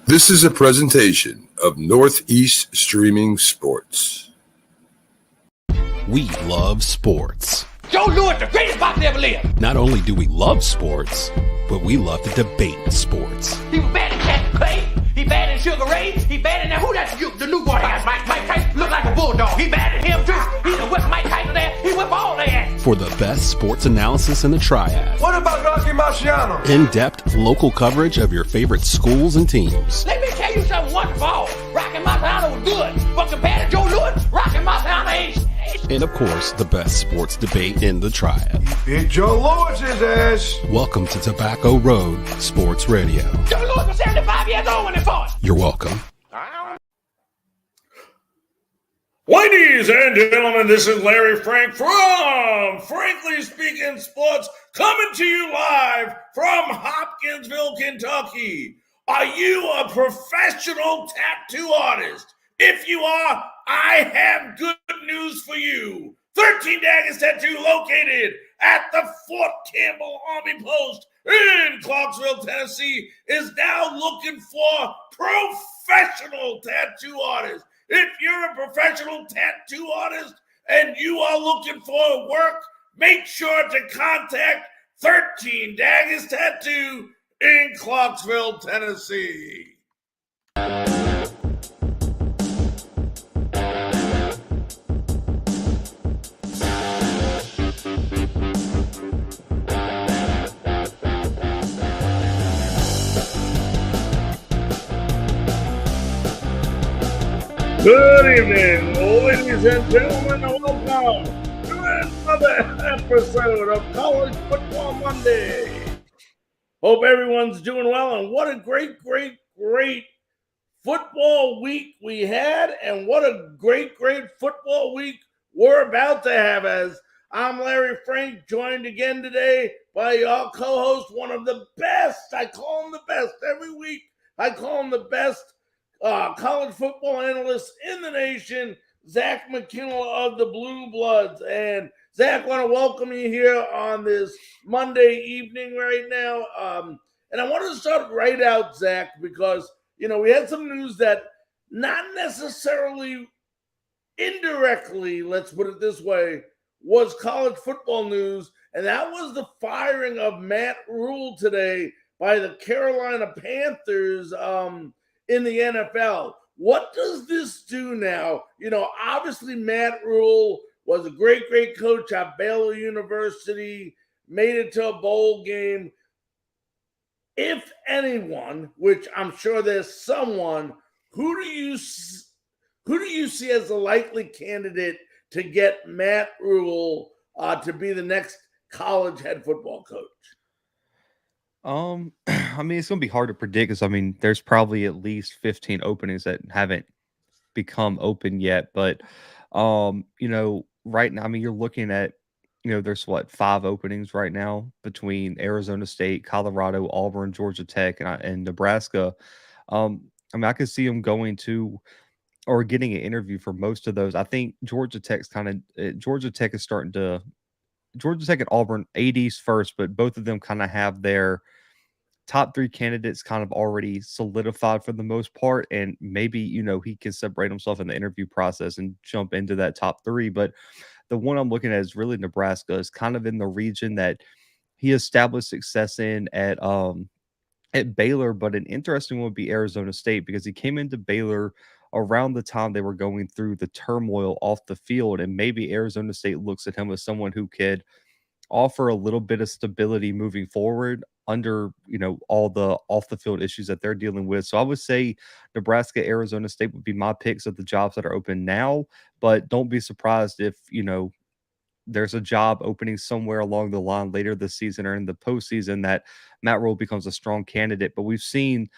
This is a presentation of Northeast Streaming Sports. We love sports. Joe Louis, the greatest boxer ever lived. Not only do we love sports, but we love to debate sports. He was bad in Captain Clay. He bad in Sugar Ray. He bad in that. Who that's the new boy? Mike Tyson. Look like a bulldog. He bad at him too. He done whipped Mike Tyson there. He whipped all their ass. For the best sports analysis in the triad. What about Rocky Marciano? In-depth local coverage of your favorite schools and teams. Let me tell you something once for all. Rocky Marciano was good. But compared to Joe Louis, Rocky Marciano ain't. And of course, the best sports debate in the triad. Beat Joe Louis's ass. Welcome to Tobacco Road Sports Radio. Joe Louis was 75 years old when he fought. You're welcome. Ladies and gentlemen, this is Larry Frank from Frankly Speaking Sports, coming to you live from Hopkinsville, Kentucky. Are you a professional tattoo artist? If you are, I have good news for you. 13 Daggers Tattoo, located at the Fort Campbell Army Post in Clarksville, Tennessee, is now looking for professional tattoo artists. If you're a professional tattoo artist and you are looking for work, make sure to contact 13 Daggers Tattoo in Clarksville, Tennessee. Good evening, ladies and gentlemen, and welcome to another episode of College Football Monday. Hope everyone's doing well, and what a great football week we had, and what a great football week we're about to have. As I'm Larry Frank, joined again today by your co-host, one of the best. I call him the best every week. I call him the best college football analyst in the nation, Zach Mckinnell of the Blue Bloods. And Zach, I want to welcome you here on this Monday evening right now. And I want to start right out, Zach, because, we had some news that not necessarily indirectly, let's put it this way, was college football news. And that was the firing of Matt Rhule today by the Carolina Panthers, in the NFL. What does this do now? Obviously Matt Rhule was a great coach at Baylor University, made it to a bowl game. If anyone, which I'm sure there's someone, who do you see as the likely candidate to get Matt Rhule to be the next college head football coach? It's going to be hard to predict because, there's probably at least 15 openings that haven't become open yet. But, right now, you're looking at, there's 5 openings right now between Arizona State, Colorado, Auburn, Georgia Tech, and Nebraska. I could see them going to or getting an interview for most of those. I think Georgia Tech is starting to. Georgia Tech and Auburn, ADs first, but both of them kind of have their top 3 candidates kind of already solidified for the most part. And maybe, he can separate himself in the interview process and jump into that top 3. But the one I'm looking at is really Nebraska. Is kind of in the region that he established success in at Baylor. But an interesting one would be Arizona State, because he came into Baylor around the time they were going through the turmoil off the field. And maybe Arizona State looks at him as someone who could offer a little bit of stability moving forward under, all the off the field issues that they're dealing with. So I would say Nebraska, Arizona State would be my picks of the jobs that are open now, but don't be surprised if, there's a job opening somewhere along the line later this season or in the postseason that Matt Rhule becomes a strong candidate. But we've seen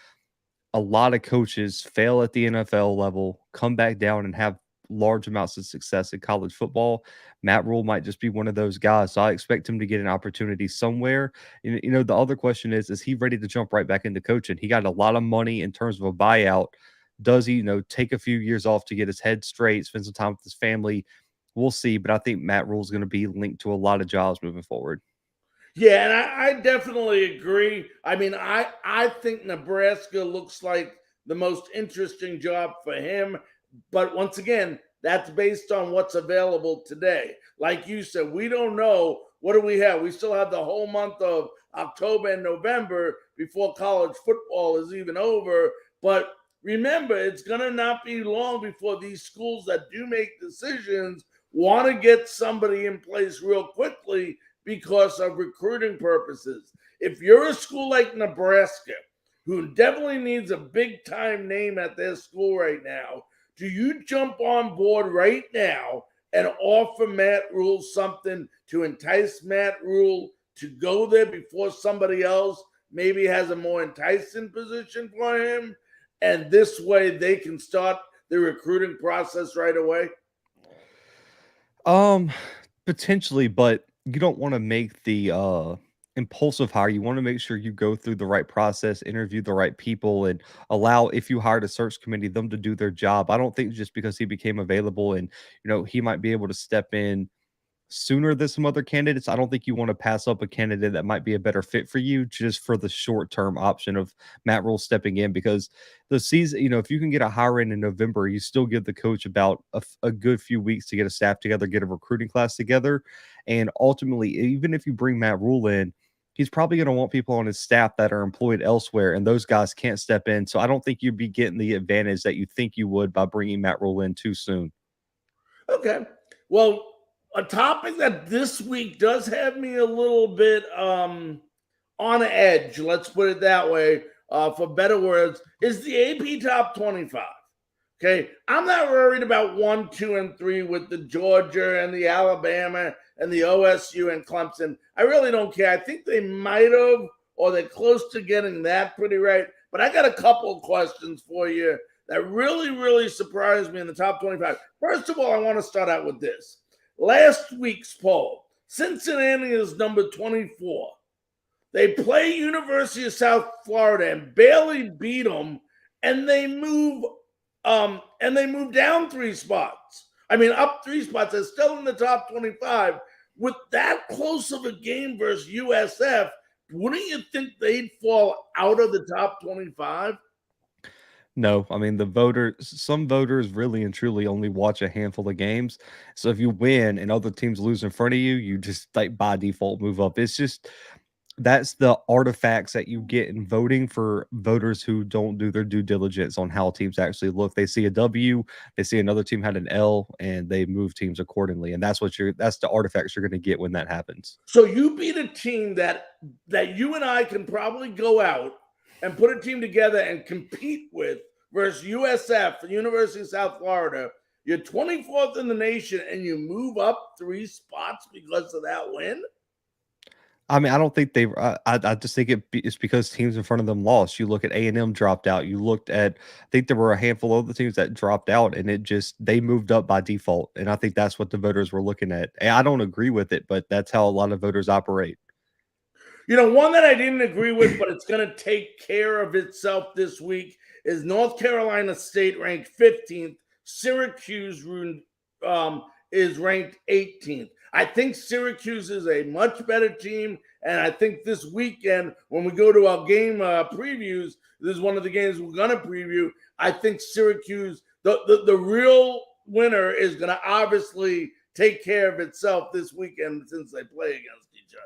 a lot of coaches fail at the NFL level, come back down and have large amounts of success in college football. Matt Rhule might just be one of those guys. So I expect him to get an opportunity somewhere. The other question is he ready to jump right back into coaching? He got a lot of money in terms of a buyout. Does he, take a few years off to get his head straight, spend some time with his family? We'll see. But I think Matt Rhule is going to be linked to a lot of jobs moving forward. Yeah, and I definitely agree. I think Nebraska looks like the most interesting job for him. But once again, that's based on what's available today. Like you said, we don't know. What do we have? We still have the whole month of October and November before college football is even over. But remember, it's going to not be long before these schools that do make decisions want to get somebody in place real quickly because of recruiting purposes. If you're a school like Nebraska, who definitely needs a big time name at their school right now, do you jump on board right now and offer Matt Rhule something to entice Matt Rhule to go there before somebody else maybe has a more enticing position for him? And this way they can start the recruiting process right away? Potentially, but you don't want to make the impulsive hire. You want to make sure you go through the right process, interview the right people, and allow, if you hired a search committee, them to do their job. I don't think just because he became available and he might be able to step in sooner than some other candidates, I don't think you want to pass up a candidate that might be a better fit for you just for the short-term option of Matt Rhule stepping in, because the season, if you can get a hire in November, you still give the coach about a good few weeks to get a staff together, get a recruiting class together. And ultimately, even if you bring Matt Rhule in, he's probably going to want people on his staff that are employed elsewhere, and those guys can't step in. So I don't think you'd be getting the advantage that you think you would by bringing Matt Rhule in too soon. Okay. Well, a topic that this week does have me a little bit on edge, let's put it that way, for better words, is the AP Top 25. Okay, I'm not worried about 1, 2, and 3 with the Georgia and the Alabama and the OSU and Clemson. I really don't care. I think they might have, or they're close to getting that pretty right. But I got a couple of questions for you that really, really surprised me in the top 25. First of all, I want to start out with this. Last week's poll, Cincinnati is number 24. They play University of South Florida and barely beat them, and they move down 3 spots. I mean, up 3 spots. They're still in the top 25. With that close of a game versus USF, wouldn't you think they'd fall out of the top 25? No, I mean, some voters really and truly only watch a handful of games. So if you win and other teams lose in front of you, you just like by default move up. It's just that's the artifacts that you get in voting for voters who don't do their due diligence on how teams actually look. They see a W, they see another team had an L, and they move teams accordingly. And that's the artifacts you're going to get when that happens. So you beat a team that you and I can probably go out and put a team together and compete with versus USF, the University of South Florida. You're 24th in the nation, and you move up 3 spots because of that win? I mean, I don't think they. I just think it's because teams in front of them lost. You look at A&M dropped out. You looked at, I think there were a handful of other teams that dropped out, and they moved up by default. And I think that's what the voters were looking at. And I don't agree with it, but that's how a lot of voters operate. One that I didn't agree with, but it's going to take care of itself this week, is North Carolina State ranked 15th. Syracuse is ranked 18th. I think Syracuse is a much better team, and I think this weekend when we go to our game previews, this is one of the games we're going to preview. I think Syracuse, the real winner, is going to obviously take care of itself this weekend since they play against each other.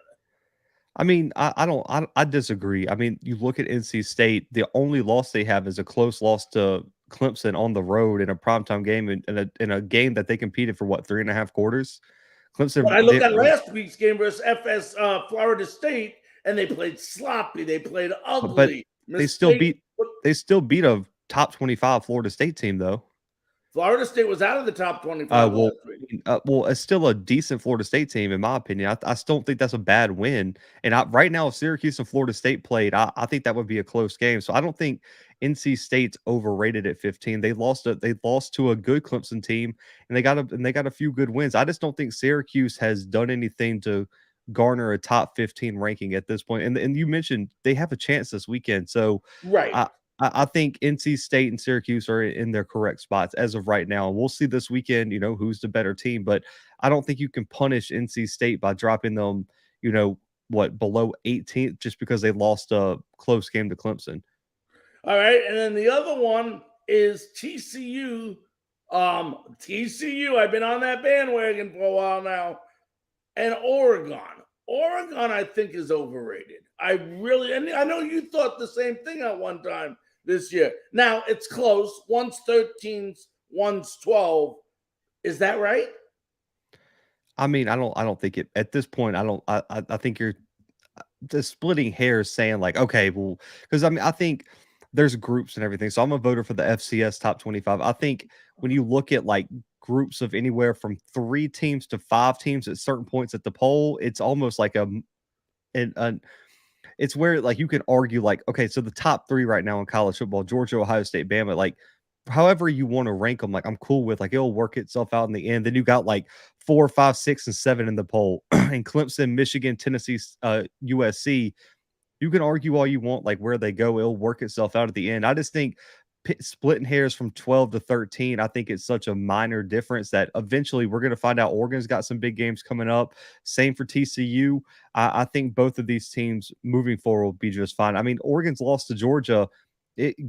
I mean, I disagree. I mean, you look at NC State, the only loss they have is a close loss to Clemson on the road in a primetime game in a game that they competed for 3.5 quarters. Clemson. But I looked at last week's game versus FS Florida State, and they played sloppy. They played ugly. But they still beat a top 25 Florida State team, though. Florida State was out of the top 25. Well, it's still a decent Florida State team, in my opinion. I still don't think that's a bad win. And right now, if Syracuse and Florida State played, I think that would be a close game. So I don't think NC State's overrated at 15. They lost to a good Clemson team, and they got a few good wins. I just don't think Syracuse has done anything to garner a top 15 ranking at this point. And you mentioned they have a chance this weekend. So right. I think NC State and Syracuse are in their correct spots as of right now. And we'll see this weekend, who's the better team. But I don't think you can punish NC State by dropping them, below 18th just because they lost a close game to Clemson. All right, and then the other one is TCU. TCU, I've been on that bandwagon for a while now, and Oregon. Oregon, I think, is overrated. And I know you thought the same thing at one time this year. Now it's close. One's 13, one's 12. Is that right? I mean, I don't think it at this point. I think you're just splitting hairs saying like, okay, well, because I mean, I think there's groups and everything. So I'm a voter for the FCS top 25. I think when you look at like groups of anywhere from 3 teams to 5 teams at certain points at the poll, it's almost like it's where like you can argue like, okay, so the top 3 right now in college football, Georgia, Ohio State, Bama, like however you want to rank them, like I'm cool with, like it'll work itself out in the end. Then you got like 4, 5, 6, and 7 in the poll, and Clemson, Michigan, Tennessee, USC. You can argue all you want, like where they go, it'll work itself out at the end. I just think splitting hairs from 12 to 13, I think it's such a minor difference that eventually we're going to find out Oregon's got some big games coming up. Same for TCU. I think both of these teams moving forward will be just fine. I mean, Oregon's lost to Georgia.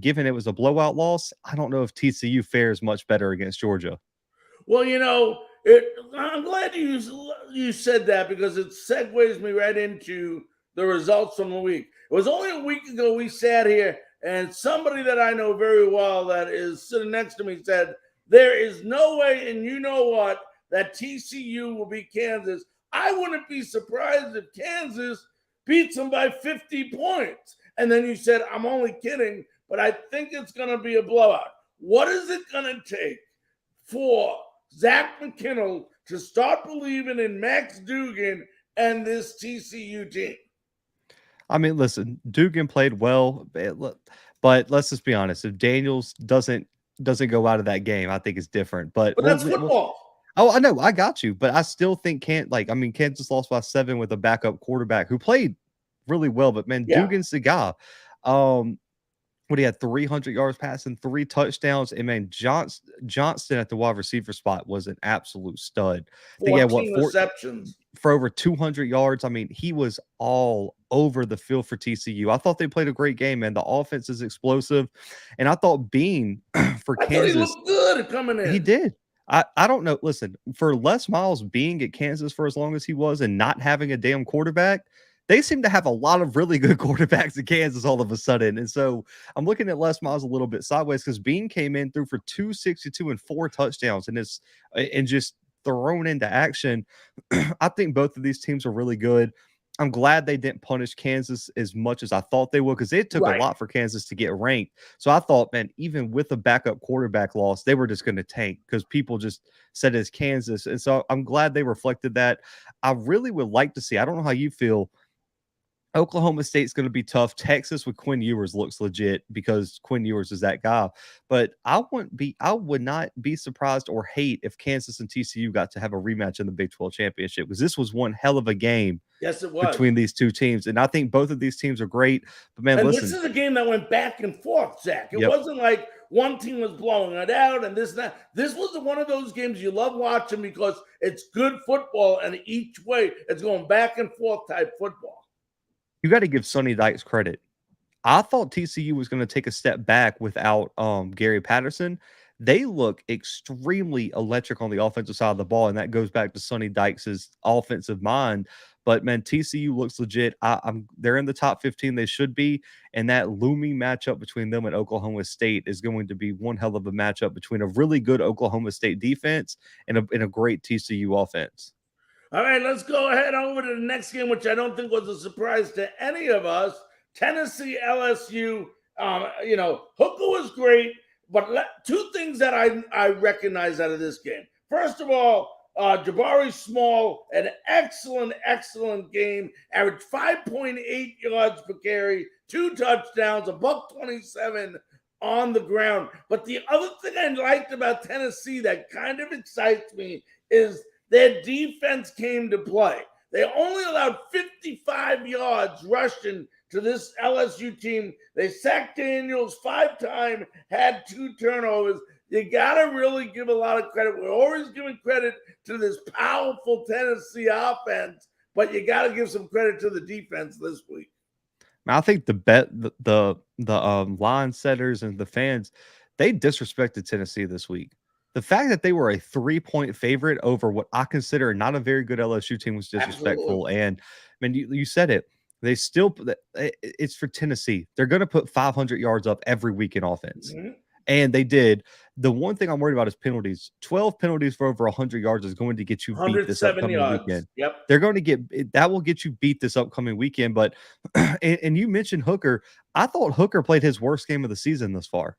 Given it was a blowout loss, I don't know if TCU fares much better against Georgia. Well, I'm glad you said that because it segues me right into the results from the week. It was only a week ago we sat here and somebody that I know very well that is sitting next to me said, there is no way, and you know what, that TCU will beat Kansas. I wouldn't be surprised if Kansas beats them by 50 points. And then you said, I'm only kidding, but I think it's going to be a blowout. What is it going to take for Zach Mckinnell to start believing in Max Duggan and this TCU team? I mean, listen, Dugan played well, but let's just be honest. If Daniels doesn't go out of that game, I think it's different. But that's football. Oh, I know, I got you, but I still think Kansas lost by 7 with a backup quarterback who played really well. But man, yeah. Dugan's the guy. He had 300 yards passing, 3 touchdowns, and man, Johnston at the wide receiver spot was an absolute stud. 14 receptions for over 200 yards. I mean, he was all over the field for TCU. I thought they played a great game, man. The offense is explosive, and I thought Bean for Kansas, he looked good coming in. He did. I don't know. Listen, for Les Miles being at Kansas for as long as he was and not having a damn quarterback, they seem to have a lot of really good quarterbacks in Kansas all of a sudden. And so I'm looking at Les Miles a little bit sideways because Bean came in through for 262 and 4 touchdowns and just thrown into action. I think both of these teams are really good. I'm glad they didn't punish Kansas as much as I thought they would because it took a lot for Kansas to get ranked. So I thought, man, even with a backup quarterback loss, they were just going to tank because people just said it's Kansas. And so I'm glad they reflected that. I really would like to see, I don't know how you feel, Oklahoma State's going to be tough. Texas with Quinn Ewers looks legit because Quinn Ewers is that guy. But I would not be surprised or hate if Kansas and TCU got to have a rematch in the Big 12 championship because this was one hell of a game. Yes, it was. Between these two teams. And I think both of these teams are great. But man, listen. This is a game that went back and forth, Zach. It wasn't like one team was blowing it out and this and that. This was one of those games you love watching because it's good football and each way it's going back and forth type football. You got to give Sonny Dykes credit. I thought TCU was going to take a step back without Gary Patterson. They look extremely electric on the offensive side of the ball, and that goes back to Sonny Dykes' offensive mind. But, man, TCU looks legit. They're in the top 15. They should be. And that looming matchup between them and Oklahoma State is going to be one hell of a matchup between a really good Oklahoma State defense and a great TCU offense. All right, let's go ahead over to the next game, which I don't think was a surprise to any of us. Tennessee, LSU. Hooker was great, but 2 things that I recognize out of this game. First of all, Jabari Small, an excellent game. Averaged 5.8 yards per carry, 2 touchdowns, $127 on the ground. But the other thing I liked about Tennessee that kind of excites me is their defense came to play. They only allowed 55 yards rushing to this LSU team. They sacked Daniels 5 times, had 2 turnovers. You got to really give a lot of credit. We're always giving credit to this powerful Tennessee offense, but you got to give some credit to the defense this week. I think the line setters and the fans, they disrespected Tennessee this week. The fact that they were a 3-point favorite over what I consider not a very good LSU team was disrespectful. Absolutely. And I mean, you said it. They still, it's for Tennessee. They're going to put 500 yards up every week in offense. Mm-hmm. And they did. The one thing I'm worried about is penalties. 12 penalties for over 100 yards is going to get you beat this 107 upcoming yards. weekend. Yep. They're going to that will get you beat this upcoming weekend. But, and you mentioned Hooker. I thought Hooker played his worst game of the season thus far.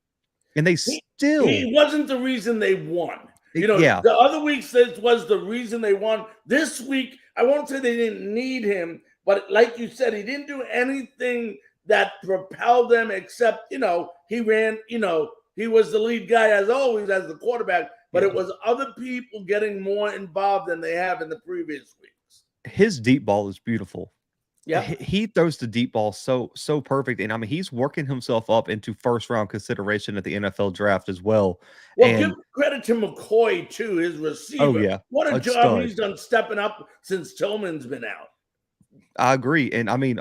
And they still. He wasn't the reason they won. Yeah. The other weeks this was the reason they won. This week, I won't say they didn't need him, but like you said, he didn't do anything that propelled them except, he ran, he was the lead guy as always as the quarterback, but it was other people getting more involved than they have in the previous weeks. His deep ball is beautiful. Yeah, he throws the deep ball so perfect, and I mean he's working himself up into first round consideration at the NFL draft as well. Well, and, give credit to McCoy too, his receiver. Oh yeah, what a job stud. He's done stepping up since Tillman's been out. I agree, and I mean,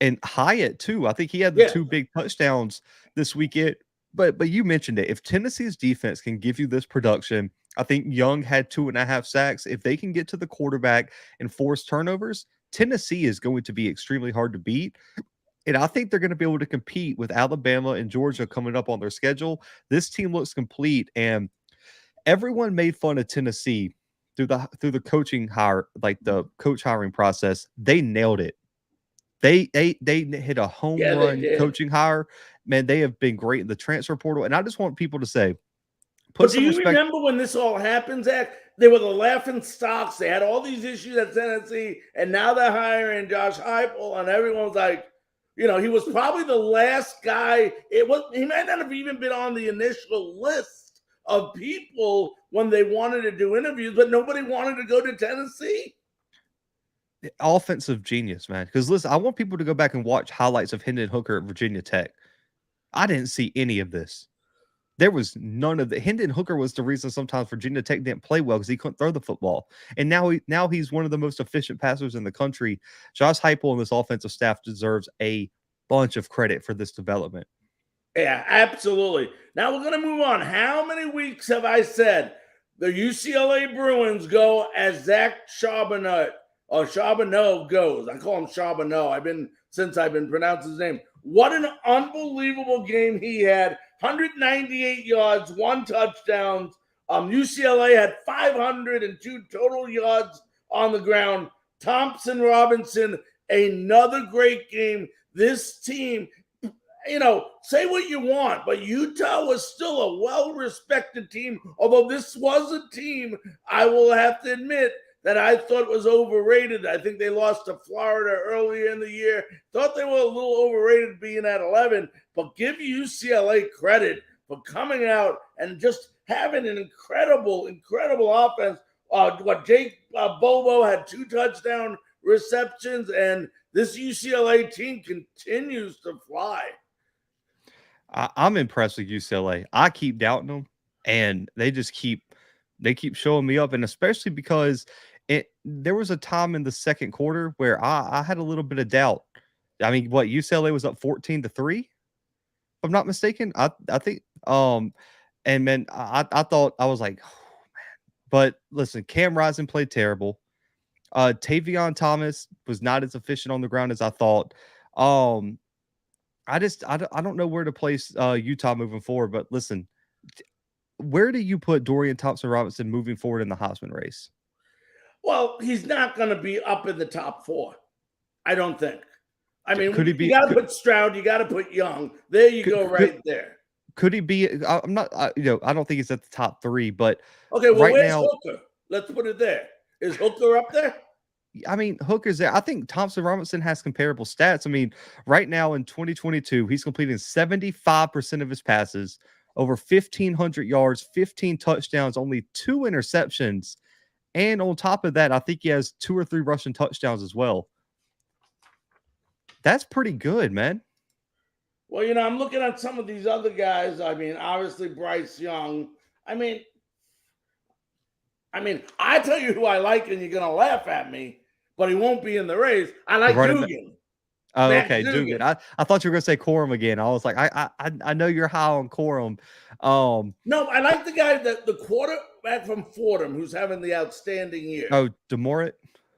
and Hyatt too. I think he had the 2 big touchdowns this weekend. But you mentioned it. If Tennessee's defense can give you this production, I think Young had 2.5 sacks. If they can get to the quarterback and force turnovers, Tennessee is going to be extremely hard to beat. And I think they're going to be able to compete with Alabama and Georgia coming up on their schedule. This team looks complete, and everyone made fun of Tennessee through the coaching hire, like the coach hiring process. They nailed it. They hit a home run coaching hire. Man, they have been great in the transfer portal. And I just want people to say, do you remember when this all happened, Zach? They were the laughing stocks. They had all these issues at Tennessee, and now they're hiring Josh Heupel, and everyone's like, he was probably the last guy. He might not have even been on the initial list of people when they wanted to do interviews, but nobody wanted to go to Tennessee. Offensive genius, man. Because listen, I want people to go back and watch highlights of Hendon Hooker at Virginia Tech. I didn't see any of this. There was none of the Hendon Hooker was the reason sometimes Virginia Tech didn't play well because he couldn't throw the football. And now he's one of the most efficient passers in the country. Josh Heupel and this offensive staff deserves a bunch of credit for this development. Yeah, absolutely. Now we're going to move on. How many weeks have I said the UCLA Bruins go as Zach Charbonneau goes? I call him Charbonneau. Since I've been pronouncing his name. What an unbelievable game he had. 198 yards, 1 touchdown. UCLA had 502 total yards on the ground. Thompson Robinson, another great game. This team, say what you want, but Utah was still a well-respected team, although this was a team, I will have to admit, that I thought was overrated. I think they lost to Florida earlier in the year. Thought they were a little overrated being at 11, but give UCLA credit for coming out and just having an incredible offense. Jake Bobo had 2 touchdown receptions, and this UCLA team continues to fly. I'm impressed with UCLA. I keep doubting them, and they keep showing me up, and especially because there was a time in the second quarter where I had a little bit of doubt. I mean, UCLA was up 14-3, if I'm not mistaken. I think and man, I thought I was like, oh, man. But listen, Cam Rising played terrible. Tavion Thomas was not as efficient on the ground as I thought. I don't know where to place Utah moving forward, but listen, where do you put Dorian Thompson-Robinson moving forward in the Heisman race? Well, he's not going to be up in the top 4. I don't think. I mean, you got to put Stroud, you got to put Young. There you go, right there. Could he be? I'm not. I don't think he's at the top 3, but okay. Well, right where's now, Hooker? Let's put it there. Is Hooker up there? I mean, Hooker's there. I think Thompson Robinson has comparable stats. I mean, right now in 2022, he's completing 75% of his passes, over 1,500 yards, 15 touchdowns, only 2 interceptions. And on top of that, I think he has 2 or 3 rushing touchdowns as well. That's pretty good, man. Well, I'm looking at some of these other guys. I mean, obviously Bryce Young. I mean, I tell you who I like, and you're going to laugh at me, but he won't be in the race. I like Dugan. Oh, Max okay, Dugan. Dugan. I thought you were gonna say Corum again. I was like, I know you're high on Corum. No, I like the guy that the quarterback from Fordham who's having the outstanding year. Oh, Demorit.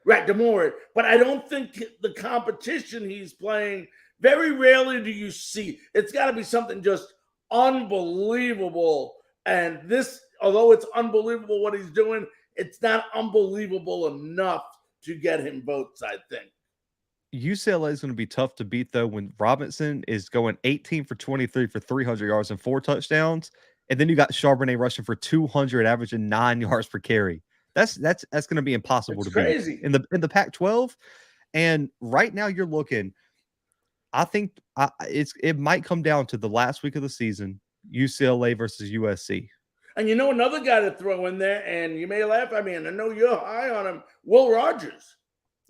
Right, Demore. But I don't think the competition he's playing, very rarely do you see. It's got to be something just unbelievable. And this, although it's unbelievable what he's doing, it's not unbelievable enough to get him votes, I think. UCLA is going to be tough to beat, though, when Robinson is going 18 for 23 for 300 yards and 4 touchdowns. And then you got Charbonnet rushing for 200, averaging 9 yards per carry. That's going to be impossible It's to crazy. beat in the Pac-12. And right now you're looking, I think it might come down to the last week of the season, UCLA versus USC. And you know another guy to throw in there, and you may laugh at me, and I know you're high on him, Will Rogers.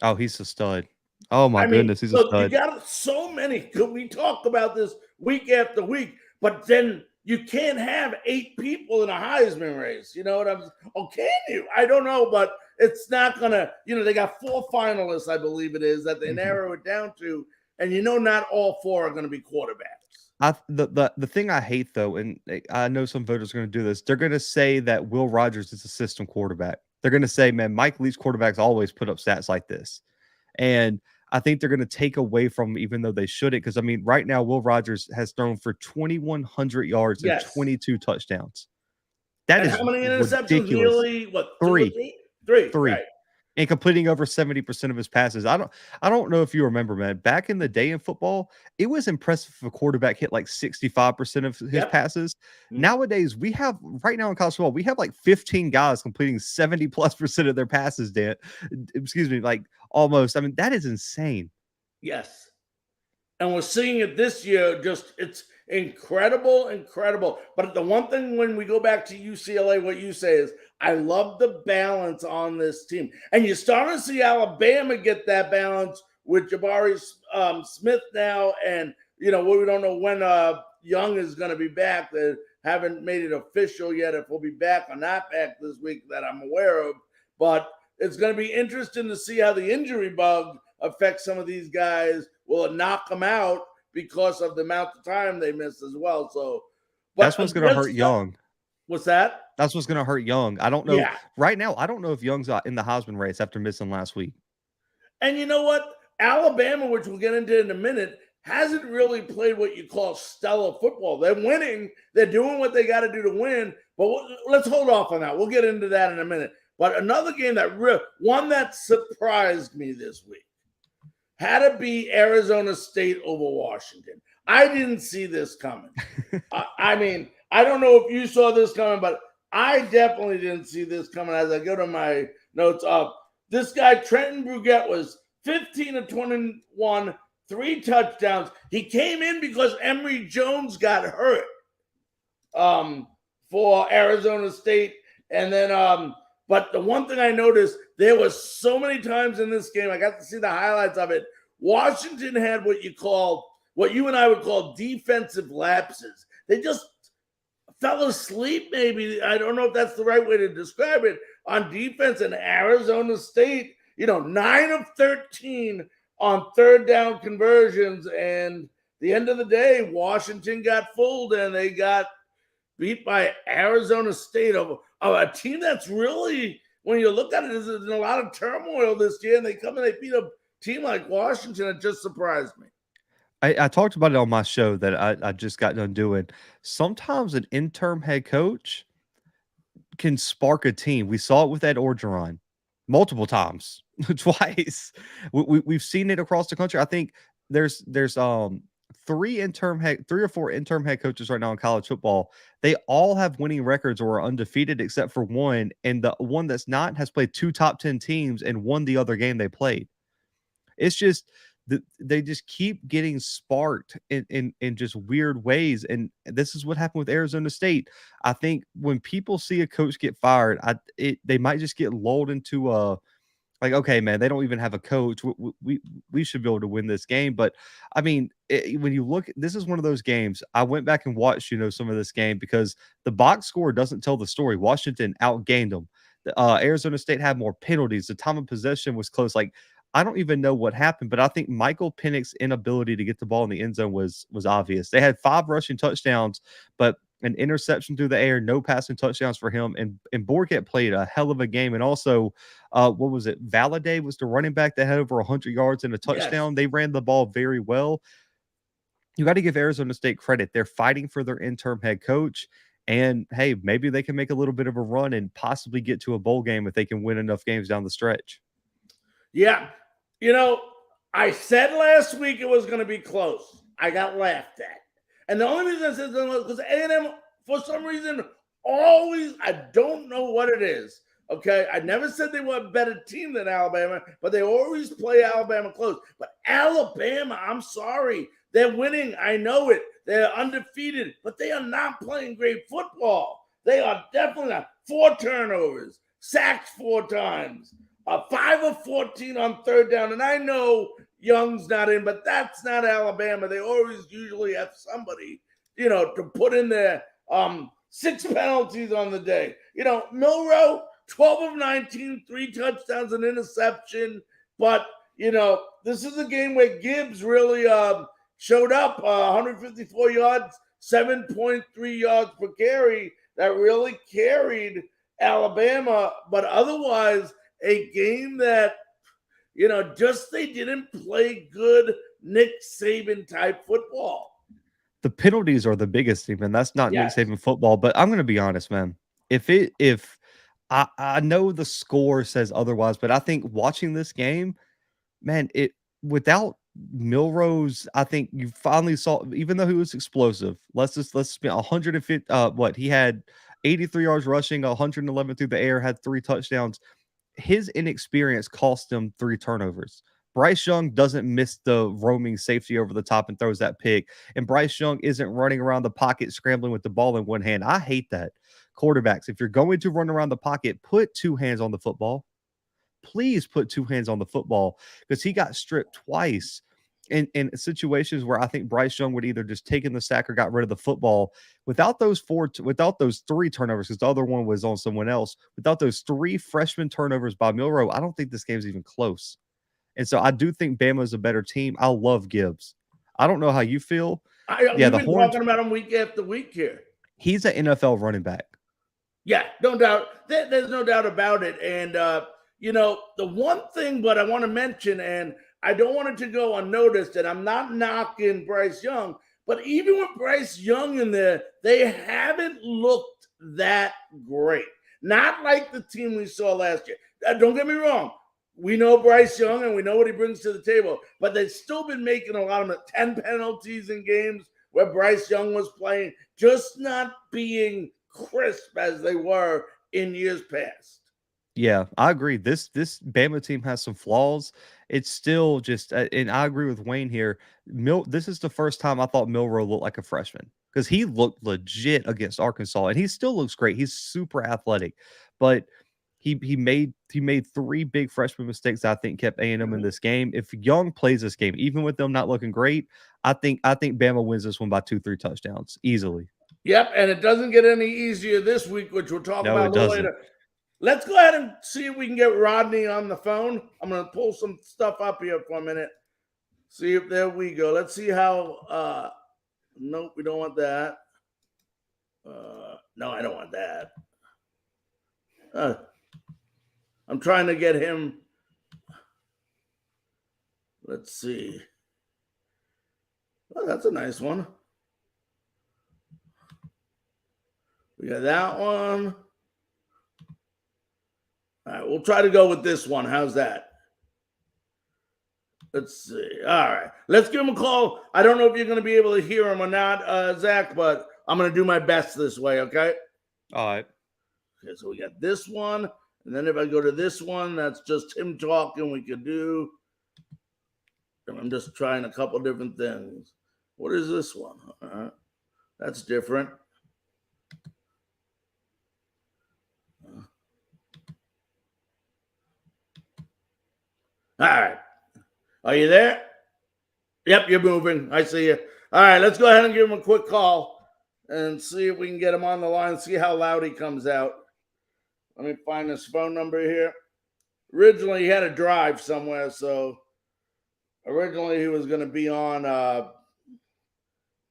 Oh, he's a stud. Oh, my goodness, he's a so stud. You got so many. We talk about this week after week, but then you can't have 8 people in a Heisman race. You know what I'm saying? Oh, can you? I don't know, but it's not going to, they got 4 finalists, I believe it is, that they narrow it down to. And not all 4 are going to be quarterbacks. The thing I hate, though, and I know some voters are going to do this, they're going to say that Will Rogers is a system quarterback. They're going to say, man, Mike Leach quarterbacks always put up stats like this. And I think they're going to take away from, even though they shouldn't, because, I mean, right now, Will Rogers has thrown for 2,100 yards and 22 touchdowns. That is how many interceptions? ridiculous. Nearly, what, 3. 3. Right. And completing over 70% of his passes. I don't know if you remember, man. Back in the day in football, it was impressive if a quarterback hit like 65% of his passes. Mm-hmm. Nowadays, right now in college football, we have like 15 guys completing 70+% of their passes, Dan. Excuse me, like almost. I mean, that is insane. Yes. And we're seeing it this year. It's incredible. But the one thing when we go back to UCLA, what you say is, I love the balance on this team. And you're starting to see Alabama get that balance with Jabari Smith now. And, we don't know when Young is going to be back. They haven't made it official yet if we'll be back or not back this week that I'm aware of. But it's going to be interesting to see how the injury bug affects some of these guys. Will it knock them out because of the amount of time they missed as well? So that's what's going to hurt Young. What's that? That's what's going to hurt Young. I don't know. Yeah. Right now, I don't know if Young's in the Heisman race after missing last week. And you know what? Alabama, which we'll get into in a minute, hasn't really played what you call stellar football. They're winning. They're doing what they got to do to win. But let's hold off on that. We'll get into that in a minute. But another game one that surprised me this week had to be Arizona State over Washington. I didn't see this coming. I mean, I don't know if you saw this coming, but I definitely didn't see this coming as I go to my notes up. This guy, Trenton Brugette, was 15 of 21, 3 touchdowns. He came in because Emory Jones got hurt for Arizona State. And then, but the one thing I noticed, there was so many times in this game, I got to see the highlights of it. Washington had what you and I would call defensive lapses. They just fell asleep, maybe. I don't know if that's the right way to describe it, on defense. In Arizona State, 9 of 13 on 3rd down conversions. And the end of the day, Washington got fooled and they got beat by Arizona State, of a team that's really, when you look at it, is in a lot of turmoil this year. And they come and they beat a team like Washington. It just surprised me. I talked about it on my show that I just got done doing. Sometimes an interim head coach can spark a team. We saw it with Ed Orgeron multiple times, twice. We've seen it across the country. I think there's 3 or 4 interim head coaches right now in college football. They all have winning records or are undefeated except for one, and the one that's not has played 2 top 10 teams and won the other game they played. It's just they just keep getting sparked in just weird ways. And this is what happened with Arizona State. I think when people see a coach get fired, they might just get lulled into like, okay, man, they don't even have a coach. We should be able to win this game. But I mean, when you look, this is one of those games. I went back and watched, some of this game because the box score doesn't tell the story. Washington outgained them. Arizona State had more penalties. The time of possession was close. Like, I don't even know what happened, but I think Michael Penix's inability to get the ball in the end zone was obvious. They had 5 rushing touchdowns, but an interception through the air, no passing touchdowns for him. And Borgett played a hell of a game. And also, what was it? Valladay was the running back that had over 100 yards and a touchdown. Yes. They ran the ball very well. You got to give Arizona State credit. They're fighting for their interim head coach. And hey, maybe they can make a little bit of a run and possibly get to a bowl game if they can win enough games down the stretch. Yeah. I said last week it was going to be close. I got laughed at. And the only reason I said that was because A&M, for some reason, always, I don't know what it is. Okay, I never said they were a better team than Alabama, but they always play Alabama close. But Alabama, I'm sorry, they're winning. I know it. They're undefeated, but they are not playing great football. They are definitely not. 4 turnovers, sacks 4 times, 5 of 14 on third down. And I know Young's not in, but that's not Alabama. They always usually have somebody, to put in there. 6 penalties on the day. Milroe, 12 of 19, 3 touchdowns, an interception. But, this is a game where Gibbs really showed up, 154 yards, 7.3 yards per carry. That really carried Alabama. But otherwise, a game that, just they didn't play good Nick Saban type football. The penalties are the biggest thing, and that's not Nick Saban football. But I'm going to be honest, man. If I know the score says otherwise, but I think watching this game, man, without Milrose, I think you finally saw, even though he was explosive, let's be 150. He had 83 yards rushing, 111 through the air, had 3 touchdowns. His inexperience cost him 3 turnovers. Bryce Young doesn't miss the roaming safety over the top and throws that pick. And Bryce Young isn't running around the pocket scrambling with the ball in one hand. I hate that. Quarterbacks, if you're going to run around the pocket, put 2 hands on the football. Please put 2 hands on the football, because he got stripped twice in situations where I think Bryce Young would either just taken the sack or got rid of the football. Without those 3 turnovers, because the other one was on someone else, without those 3 freshman turnovers by Milroe, I don't think this game's even close. And so I do think Bama is a better team. I love Gibbs. I don't know how you feel. We've been talking about him week after week here. He's an NFL running back. Yeah, no doubt. There's no doubt about it. And, the one thing, but I want to mention, and I don't want it to go unnoticed, and I'm not knocking Bryce Young, but even with Bryce Young in there, they haven't looked that great. Not like the team we saw last year. Don't get me wrong. We know Bryce Young, and we know what he brings to the table, but they've still been making a lot of 10 penalties in games where Bryce Young was playing, just not being crisp as they were in years past. Yeah, I agree. This Bama team has some flaws. It's still just, and I agree with Wayne here. This is the first time I thought Milroe looked like a freshman, because he looked legit against Arkansas, and he still looks great. He's super athletic, but he made 3 big freshman mistakes that I think kept A&M in this game. If Young plays this game, even with them not looking great, I think Bama wins this one by 2-3 touchdowns easily. Yep, and it doesn't get any easier this week, which we'll talk about a little later. Let's go ahead and see if we can get Rodney on the phone. I'm going to pull some stuff up here for a minute. See if there we go. Let's see how nope, we don't want that. No, I don't want that. I'm trying to get him. Let's see. Oh, that's a nice one. We got that one. All right, we'll try to go with this one. How's that? Let's see. All right. Let's give him a call. I don't know if you're going to be able to hear him or not, Zach, but I'm going to do my best this way, okay? All right. Okay, so we got this one. And then if I go to this one, that's just him talking. We could do. And I'm just trying a couple different things. What is this one? All right. That's different. All right. Are you there? Yep, you're moving. I see you. All right, let's go ahead and give him a quick call and see if we can get him on the line, see how loud he comes out. Let me find his phone number here. originally he had to drive somewhere, so originally he was going to be on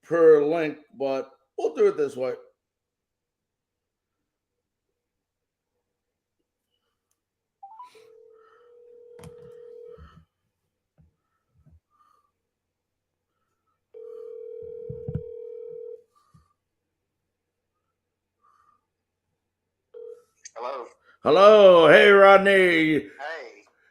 per link, but we'll do it this way. Hello. Hello. Hey, Rodney. Hey.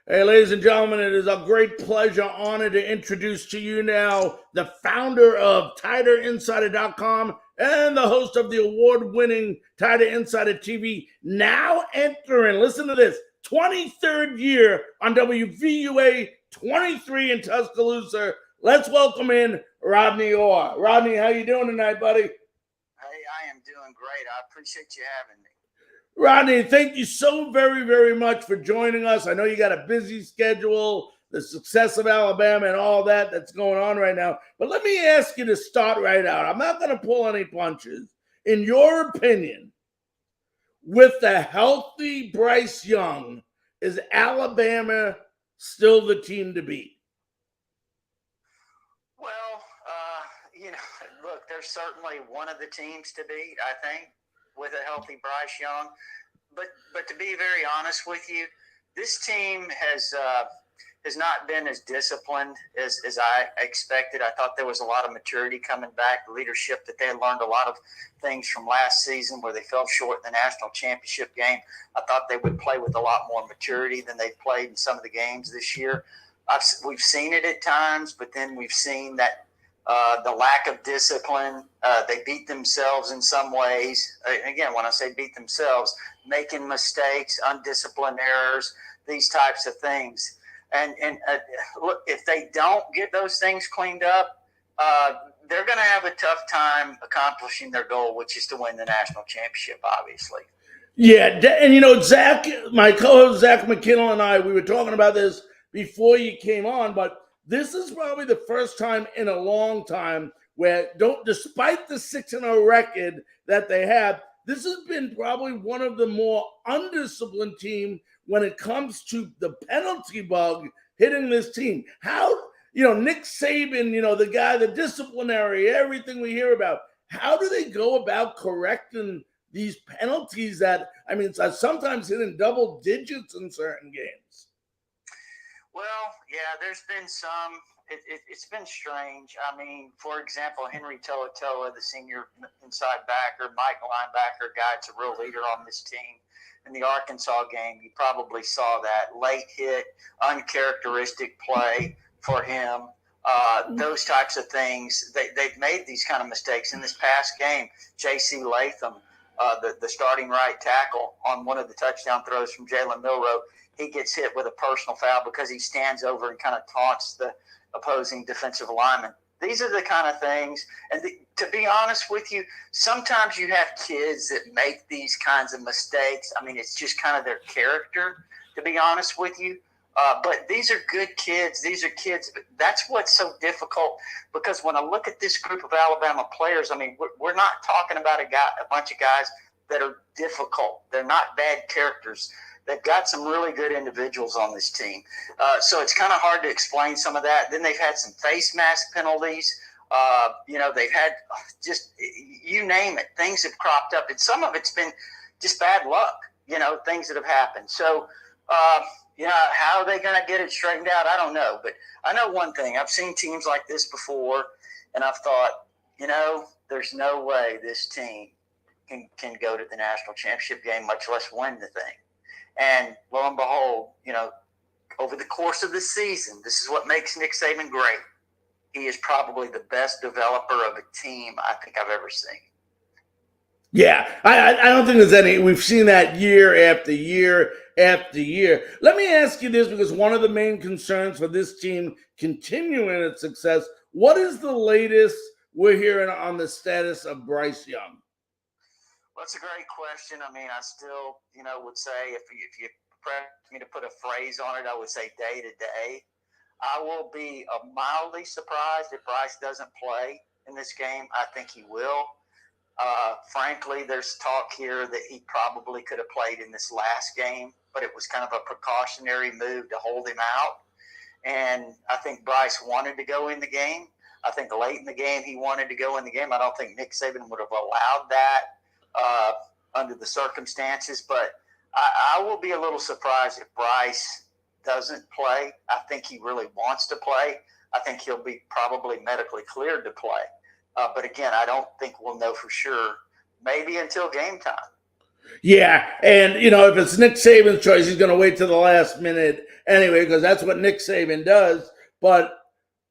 Hey, ladies and gentlemen, it is a great pleasure, honor to introduce to you now the founder of TiderInsider.com and the host of the award-winning Tider Insider TV, now entering, listen to this, 23rd year on WVUA 23 in Tuscaloosa. Let's welcome in Rodney Orr. Rodney, how you doing tonight, buddy? Hey, I am doing great. I appreciate you having me. Rodney, thank you so very, very much for joining us. I know you got a busy schedule, the success of Alabama and all that's going on right now. But let me ask you to start right out. I'm not going to pull any punches. In your opinion, with the healthy Bryce Young, is Alabama still the team to beat? Well, look, they're certainly one of the teams to beat, I think, with a healthy Bryce Young. But to be very honest with you, this team has not been as disciplined as I expected. I thought there was a lot of maturity coming back, leadership, that they had learned a lot of things from last season where they fell short in the national championship game. I thought they would play with a lot more maturity than they've played in some of the games this year. We've seen it at times, but then we've seen that the lack of discipline, they beat themselves in some ways. Again, when I say beat themselves, making mistakes, undisciplined errors, these types of things. And look, if they don't get those things cleaned up, they're going to have a tough time accomplishing their goal, which is to win the national championship, obviously. Yeah, and Zach, my co-host Zach Mckinnell and I, we were talking about this before you came on, but this is probably the first time in a long time where, despite the 6-0 record that they have, this has been probably one of the more undisciplined teams when it comes to the penalty bug hitting this team. How, Nick Saban, the guy, the disciplinary, everything we hear about, how do they go about correcting these penalties that, it's sometimes hitting double digits in certain games? Well, yeah, there's been some. It's been strange. For example, Henry Toa, the senior inside backer, Mike linebacker guy, it's a real leader on this team. In the Arkansas game, you probably saw that late hit, uncharacteristic play for him. Those types of things. They've made these kind of mistakes in this past game. J.C. Latham, the starting right tackle, on one of the touchdown throws from Jalen Milroe, he gets hit with a personal foul because he stands over and kind of taunts the opposing defensive lineman. These are the kind of things. And to be honest with you, sometimes you have kids that make these kinds of mistakes. It's just kind of their character, to be honest with you. But these are good kids. These are kids. That's what's so difficult, because when I look at this group of Alabama players, we're not talking about a bunch of guys that are difficult. They're not bad characters. They've got some really good individuals on this team. So it's kind of hard to explain some of that. Then they've had some face mask penalties. They've had just, you name it, things have cropped up. And some of it's been just bad luck, things that have happened. So, how are they going to get it straightened out? I don't know. But I know one thing. I've seen teams like this before, and I've thought, there's no way this team can go to the national championship game, much less win the thing. And lo and behold, over the course of the season, this is what makes Nick Saban great. He is probably the best developer of a team I think I've ever seen. Yeah, I don't think there's any. We've seen that year after year after year. Let me ask you this, because one of the main concerns for this team continuing its success, what is the latest we're hearing on the status of Bryce Young? Well, that's a great question. I still, would say if you press me to put a phrase on it, I would say day to day. I will be mildly surprised if Bryce doesn't play in this game. I think he will. Frankly, there's talk here that he probably could have played in this last game, but it was kind of a precautionary move to hold him out. And I think Bryce wanted to go in the game. I think late in the game he wanted to go in the game. I don't think Nick Saban would have allowed that under the circumstances. But I will be a little surprised if Bryce doesn't play. I think he really wants to play. I think he'll be probably medically cleared to play. But again, I don't think we'll know for sure, maybe until game time. Yeah, and, if it's Nick Saban's choice, he's going to wait to the last minute anyway, because that's what Nick Saban does. But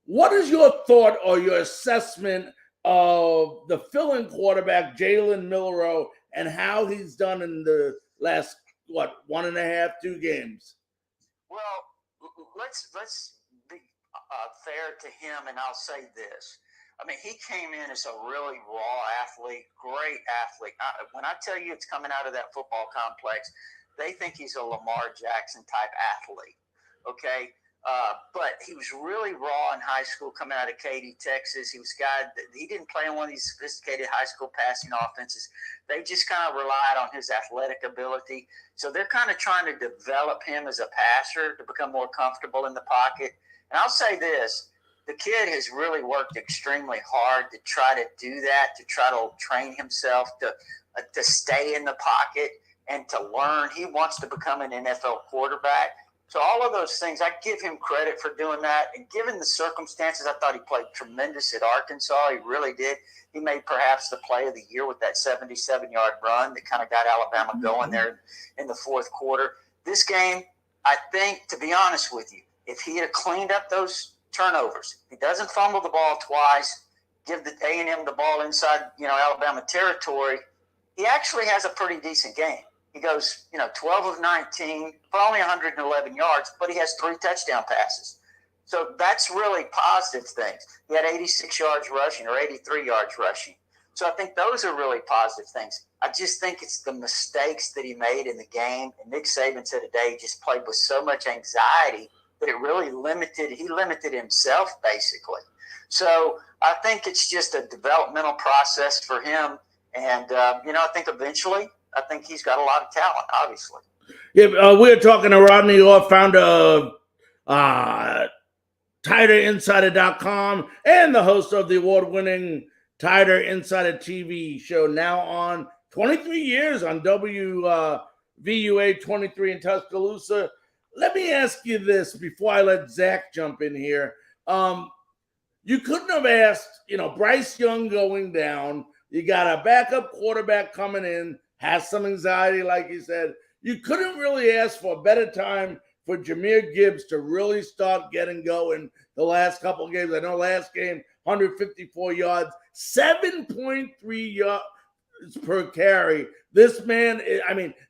what is your thought or your assessment of the fill-in quarterback, Jalen Milroe, and how he's done in the last, 1.5, 2 games? Well, let's be fair to him, and I'll say this. I mean, he came in as a really raw athlete, great athlete. When I tell you it's coming out of that football complex, they think he's a Lamar Jackson type athlete, okay? But he was really raw in high school coming out of Katy, Texas. He didn't play in one of these sophisticated high school passing offenses. They just kind of relied on his athletic ability. So they're kind of trying to develop him as a passer to become more comfortable in the pocket. And I'll say this. The kid has really worked extremely hard to try to do that, to try to train himself to stay in the pocket and to learn. He wants to become an NFL quarterback. So all of those things, I give him credit for doing that. And given the circumstances, I thought he played tremendous at Arkansas. He really did. He made perhaps the play of the year with that 77-yard run that kind of got Alabama going there in the fourth quarter. This game, I think, to be honest with you, if he had cleaned up those turnovers, he doesn't fumble the ball twice, give the A&M the ball inside, Alabama territory, he actually has a pretty decent game. He goes, 12 of 19 for only 111 yards, but he has 3 touchdown passes. So that's really positive things. He had 86 yards rushing or 83 yards rushing. So I think those are really positive things. I just think it's the mistakes that he made in the game. And Nick Saban said today he just played with so much anxiety that it really limited himself basically. So I think it's just a developmental process for him. And, I think eventually, I think he's got a lot of talent, obviously. Yeah, we're talking to Rodney Orr, founder of TiderInsider.com and the host of the award-winning Tider Insider TV show, now on 23 years on WVUA 23 in Tuscaloosa. Let me ask you this before I let Zach jump in here. You couldn't have asked, Bryce Young going down. You got a backup quarterback coming in, has some anxiety, like you said. You couldn't really ask for a better time for Jahmyr Gibbs to really start getting going the last couple of games. I know last game, 154 yards, 7.3 yards per carry. This man,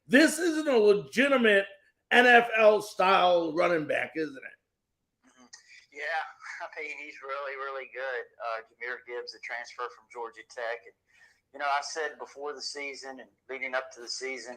this isn't a legitimate NFL-style running back, isn't it? Yeah, he's really, really good. Jahmyr Gibbs, the transfer from Georgia Tech. And, I said before the season and leading up to the season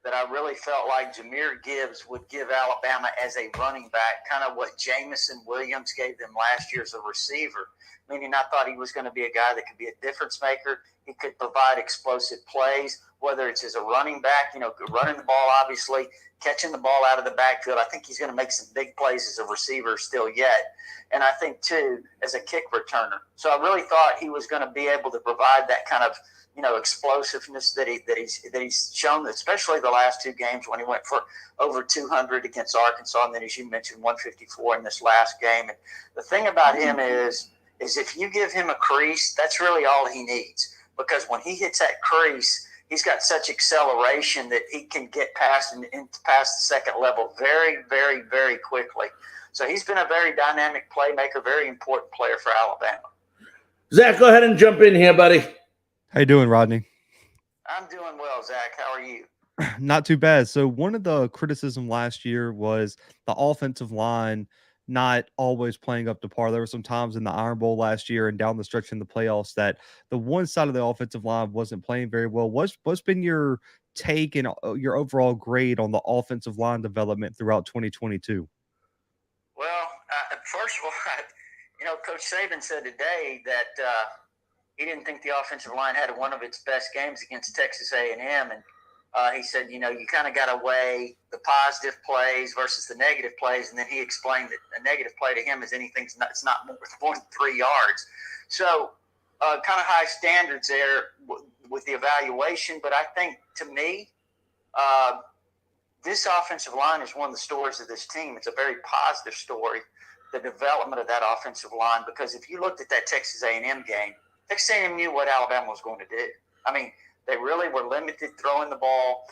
that I really felt like Jahmyr Gibbs would give Alabama as a running back kind of what Jamison Williams gave them last year as a receiver, meaning I thought he was going to be a guy that could be a difference maker. He could provide explosive plays, whether it's as a running back, running the ball, obviously, catching the ball out of the backfield. I think he's going to make some big plays as a receiver still yet. And I think, too, as a kick returner. So I really thought he was going to be able to provide that kind of, explosiveness that he's shown, especially the last 2 games when he went for over 200 against Arkansas. And then, as you mentioned, 154 in this last game. And the thing about him is if you give him a crease, that's really all he needs. Because when he hits that crease, he's got such acceleration that he can get past the second level very, very, very quickly. So he's been a very dynamic playmaker, very important player for Alabama. Zach, go ahead and jump in here, buddy. How you doing, Rodney? I'm doing well, Zach. How are you? Not too bad. So one of the criticism last year was the offensive line not always playing up to par. There were some times in the Iron Bowl last year and down the stretch in the playoffs that the one side of the offensive line wasn't playing very well. What's been your take and your overall grade on the offensive line development throughout 2022? Well, first of all, Coach Saban said today that he didn't think the offensive line had one of its best games against Texas A&M, and he said, you kind of got to weigh the positive plays versus the negative plays, and then he explained that a negative play to him is anything that's not more than 3 yards. So kind of high standards there with the evaluation, but I think, to me, this offensive line is one of the stories of this team. It's a very positive story, the development of that offensive line, because if you looked at that Texas A&M game, Texas A&M knew what Alabama was going to do. I mean, they really were limited throwing the ball.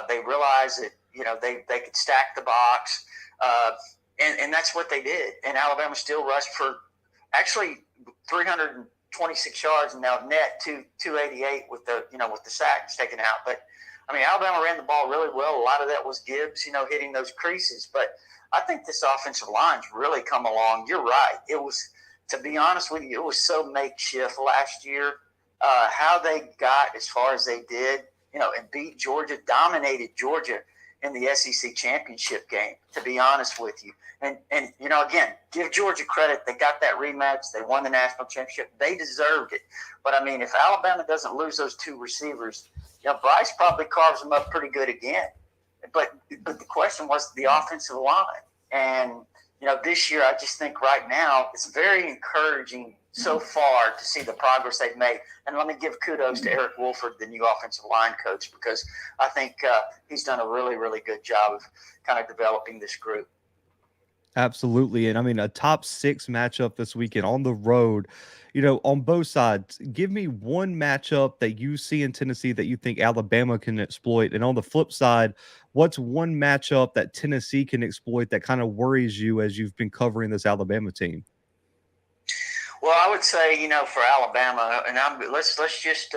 They realized that, they could stack the box, and that's what they did. And Alabama still rushed for actually 326 yards, and now net 288 with the sacks taken out. But I mean, Alabama ran the ball really well. A lot of that was Gibbs, hitting those creases. But I think this offensive line's really come along. You're right. It was, to be honest with you, it was so makeshift last year. How they got as far as they did, and beat Georgia, dominated Georgia in the SEC championship game, to be honest with you. And again, give Georgia credit. They got that rematch. They won the national championship. They deserved it. But, I mean, if Alabama doesn't lose those two receivers, Bryce probably carves them up pretty good again. But the question was the offensive line. And, this year I just think right now it's very encouraging so far to see the progress they've made. And let me give kudos to Eric Wolford, the new offensive line coach, because I think he's done a really, really good job of kind of developing this group. Absolutely. And I mean, a top 6 matchup this weekend on the road, on both sides. Give me one matchup that you see in Tennessee that you think Alabama can exploit. And on the flip side, what's one matchup that Tennessee can exploit that kind of worries you as you've been covering this Alabama team? Well, I would say, for Alabama, and let's just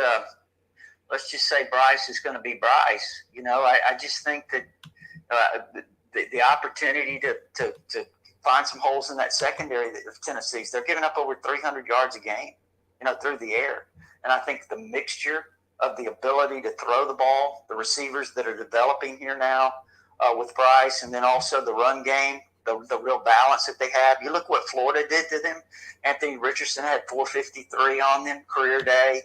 say Bryce is going to be Bryce. I just think that the opportunity to find some holes in that secondary of Tennessee's, they're giving up over 300 yards a game, through the air. And I think the mixture of the ability to throw the ball, the receivers that are developing here now with Bryce, and then also the run game, the real balance that they have. You look what Florida did to them. Anthony Richardson had 453 on them, career day.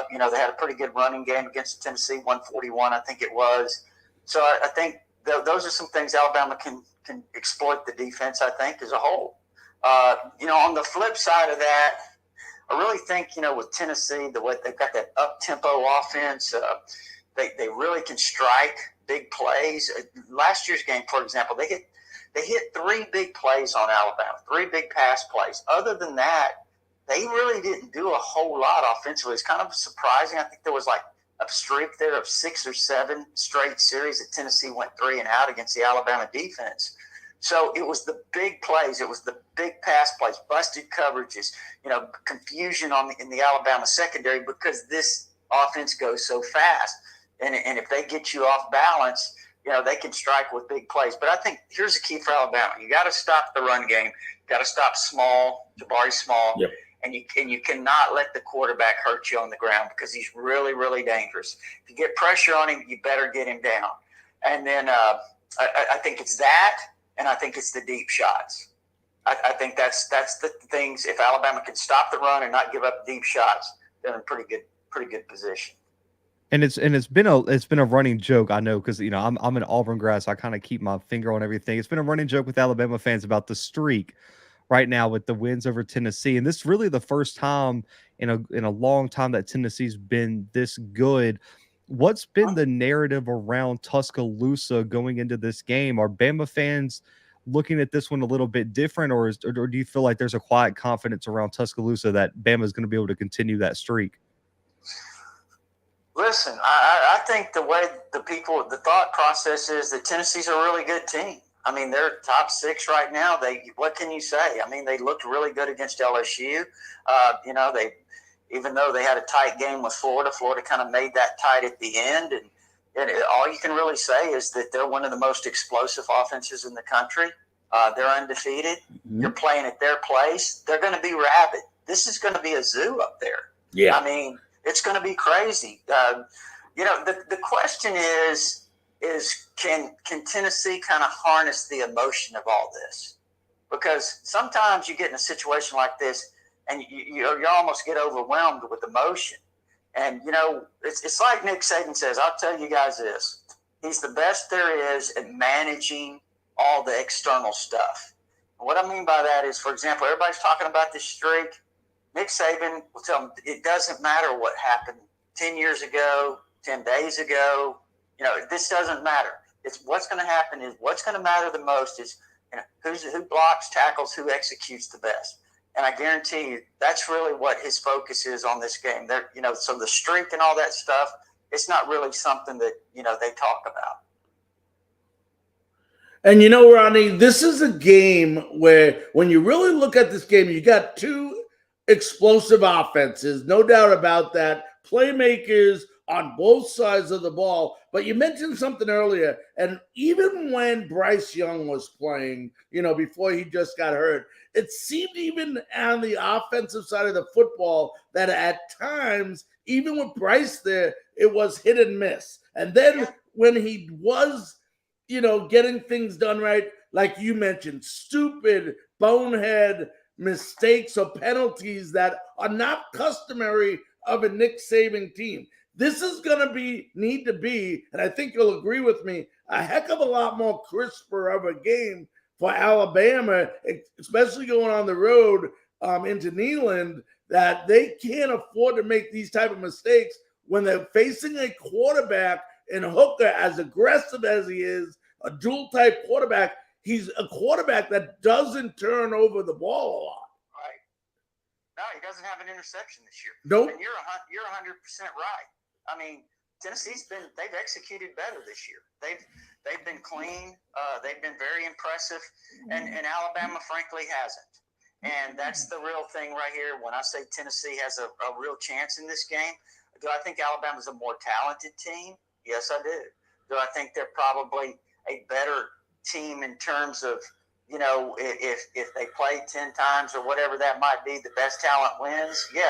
They had a pretty good running game against Tennessee, 141, I think it was. So I think those are some things Alabama can exploit the defense, I think, as a whole. On the flip side of that, I really think, with Tennessee, the way they've got that up-tempo offense, they really can strike big plays. Last year's game, for example, they hit 3 big plays on Alabama, 3 big pass plays. Other than that, they really didn't do a whole lot offensively. It's kind of surprising. I think there was like a streak there of 6 or 7 straight series that Tennessee went 3 and out against the Alabama defense. So it was the big plays. It was the big pass plays, busted coverages, confusion in the Alabama secondary, because this offense goes so fast. And if they get you off balance, they can strike with big plays. But I think here's the key for Alabama. You got to stop the run game. You got to stop Jabari Small. Yep. And you cannot let the quarterback hurt you on the ground, because he's really, really dangerous. If you get pressure on him, you better get him down. And then I think it's that, and I think it's the deep shots. I think that's the things. If Alabama can stop the run and not give up deep shots, they're in pretty good position. And it's been a running joke, I know, because I'm an Auburn grad, so I kind of keep my finger on everything. It's been a running joke with Alabama fans about the streak right now with the wins over Tennessee, and this is really the first time in a long time that Tennessee's been this good. What's been the narrative around Tuscaloosa going into this game? Are Bama fans looking at this one a little bit different, or do you feel like there's a quiet confidence around Tuscaloosa that Bama is going to be able to continue that streak? Listen, I think the way the thought process is that Tennessee's a really good team. I mean, they're top 6 right now. What can you say? I mean, they looked really good against LSU. Even though they had a tight game with Florida kind of made that tight at the end. And all you can really say is that they're one of the most explosive offenses in the country. They're undefeated. Mm-hmm. You're playing at their place. They're going to be rabid. This is going to be a zoo up there. Yeah. I mean, it's going to be crazy. The question is can Tennessee kind of harness the emotion of all this? Because sometimes you get in a situation like this, and you almost get overwhelmed with emotion. And, it's like Nick Saban says, I'll tell you guys this. He's the best there is at managing all the external stuff. And what I mean by that is, for example, everybody's talking about this streak. Nick Saban will tell them it doesn't matter what happened 10 years ago, 10 days ago. This doesn't matter. It's what's going to happen is what's going to matter the most is who blocks, tackles, who executes the best. And I guarantee you that's really what his focus is on this game. So the streak and all that stuff, it's not really something that, they talk about. And Rodney, this is a game where when you really look at this game, you got two explosive offenses, no doubt about that, playmakers on both sides of the ball. But you mentioned something earlier, and even when Bryce Young was playing, before he just got hurt, it seemed even on the offensive side of the football that at times, even with Bryce there, it was hit and miss. And then when he was, getting things done right, like you mentioned, stupid, bonehead mistakes or penalties that are not customary of a Nick Saban team. This is going to need to be, and I think you'll agree with me, a heck of a lot more crisper of a game for Alabama, especially going on the road into Neyland, that they can't afford to make these type of mistakes when they're facing a quarterback in Hooker, as aggressive as he is, a dual-type quarterback. He's a quarterback that doesn't turn over the ball a lot. Right. No, he doesn't have an interception this year. Nope. And you're 100% right. I mean, they've executed better this year. They've been clean. They've been very impressive, and Alabama frankly hasn't. And that's the real thing right here. When I say Tennessee has a real chance in this game, do I think Alabama's a more talented team? Yes, I do. Do I think they're probably a better team in terms of, if they play 10 times or whatever that might be, the best talent wins? Yeah.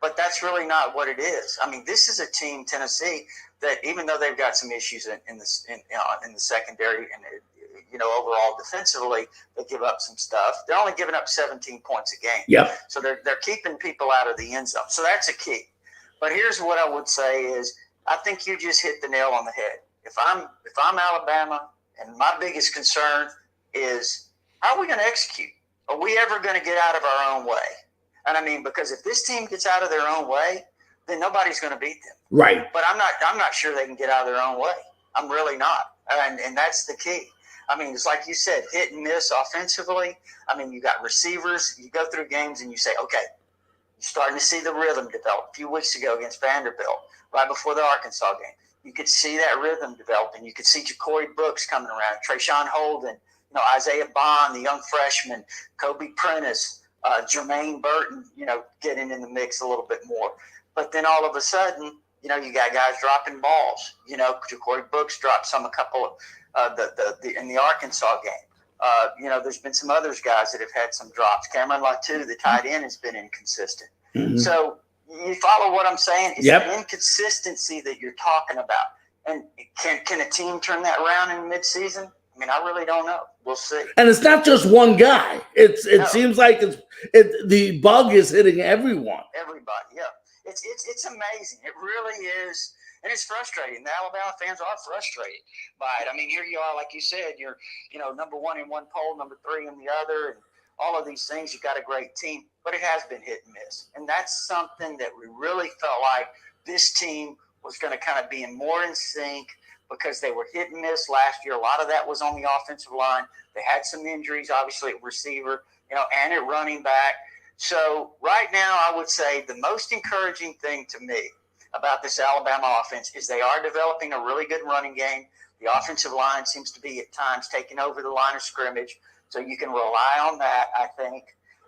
But that's really not what it is. I mean, this is a team, Tennessee, that even though they've got some issues in the secondary and overall defensively, they give up some stuff. They're only giving up 17 points a game. Yeah. So they're keeping people out of the end zone. So that's a key. But here's what I would say is, I think you just hit the nail on the head. If I'm Alabama, and my biggest concern is, how are we going to execute? Are we ever going to get out of our own way? And I mean, because if this team gets out of their own way, then nobody's going to beat them. Right. But I'm not sure they can get out of their own way. I'm really not. And that's the key. I mean, it's like you said, hit and miss offensively. I mean, you got receivers. You go through games and you say, okay, you're starting to see the rhythm develop. A few weeks ago against Vanderbilt, right before the Arkansas game, you could see that rhythm developing. You could see Ja'Cory Brooks coming around, Trayshawn Holden, Isaiah Bond, the young freshman, Kobe Prentice, Jermaine Burton, getting in the mix a little bit more. But then all of a sudden, you got guys dropping balls. Ja'Cory Brooks dropped a couple of in the Arkansas game. There's been some others guys that have had some drops. Cameron Latu, the tight end, has been inconsistent. Mm-hmm. So you follow what I'm saying? It's the inconsistency that you're talking about. And can a team turn that around in midseason? I mean, I really don't know. We'll see. And it's not just one guy. It seems like the bug is hitting everyone. Everybody, yeah. It's amazing. It really is. And it's frustrating. The Alabama fans are frustrated by it. I mean, here you are, like you said, you're, number one in one poll, number three in the other, and all of these things. You've got a great team, but it has been hit and miss. And that's something that we really felt like this team was going to kind of be more in sync, because they were hit and miss last year. A lot of that was on the offensive line. They had some injuries, obviously, at receiver, and at running back. So right now, I would say the most encouraging thing to me about this Alabama offense is they are developing a really good running game. The offensive line seems to be at times taking over the line of scrimmage, so you can rely on that, I think.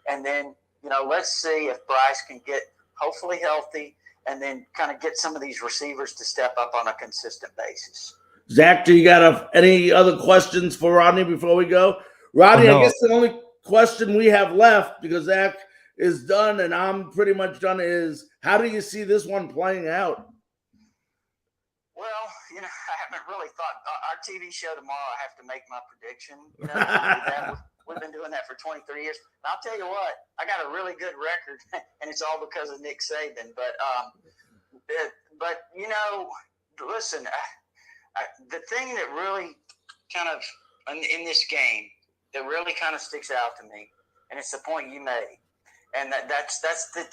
And then, let's see if Bryce can get hopefully healthy and then kind of get some of these receivers to step up on a consistent basis. Zach, do you got any other questions for Rodney before we go? Rodney, I guess the only question we have left, because Zach is done and I'm pretty much done, is how do you see this one playing out? Well, I haven't really thought. Our TV show tomorrow, I have to make my prediction. We've been doing that for 23 years. And I'll tell you what, I got a really good record, and it's all because of Nick Saban. But you know, listen, the thing that really kind of in this game that really kind of sticks out to me, and it's the point you made, and that's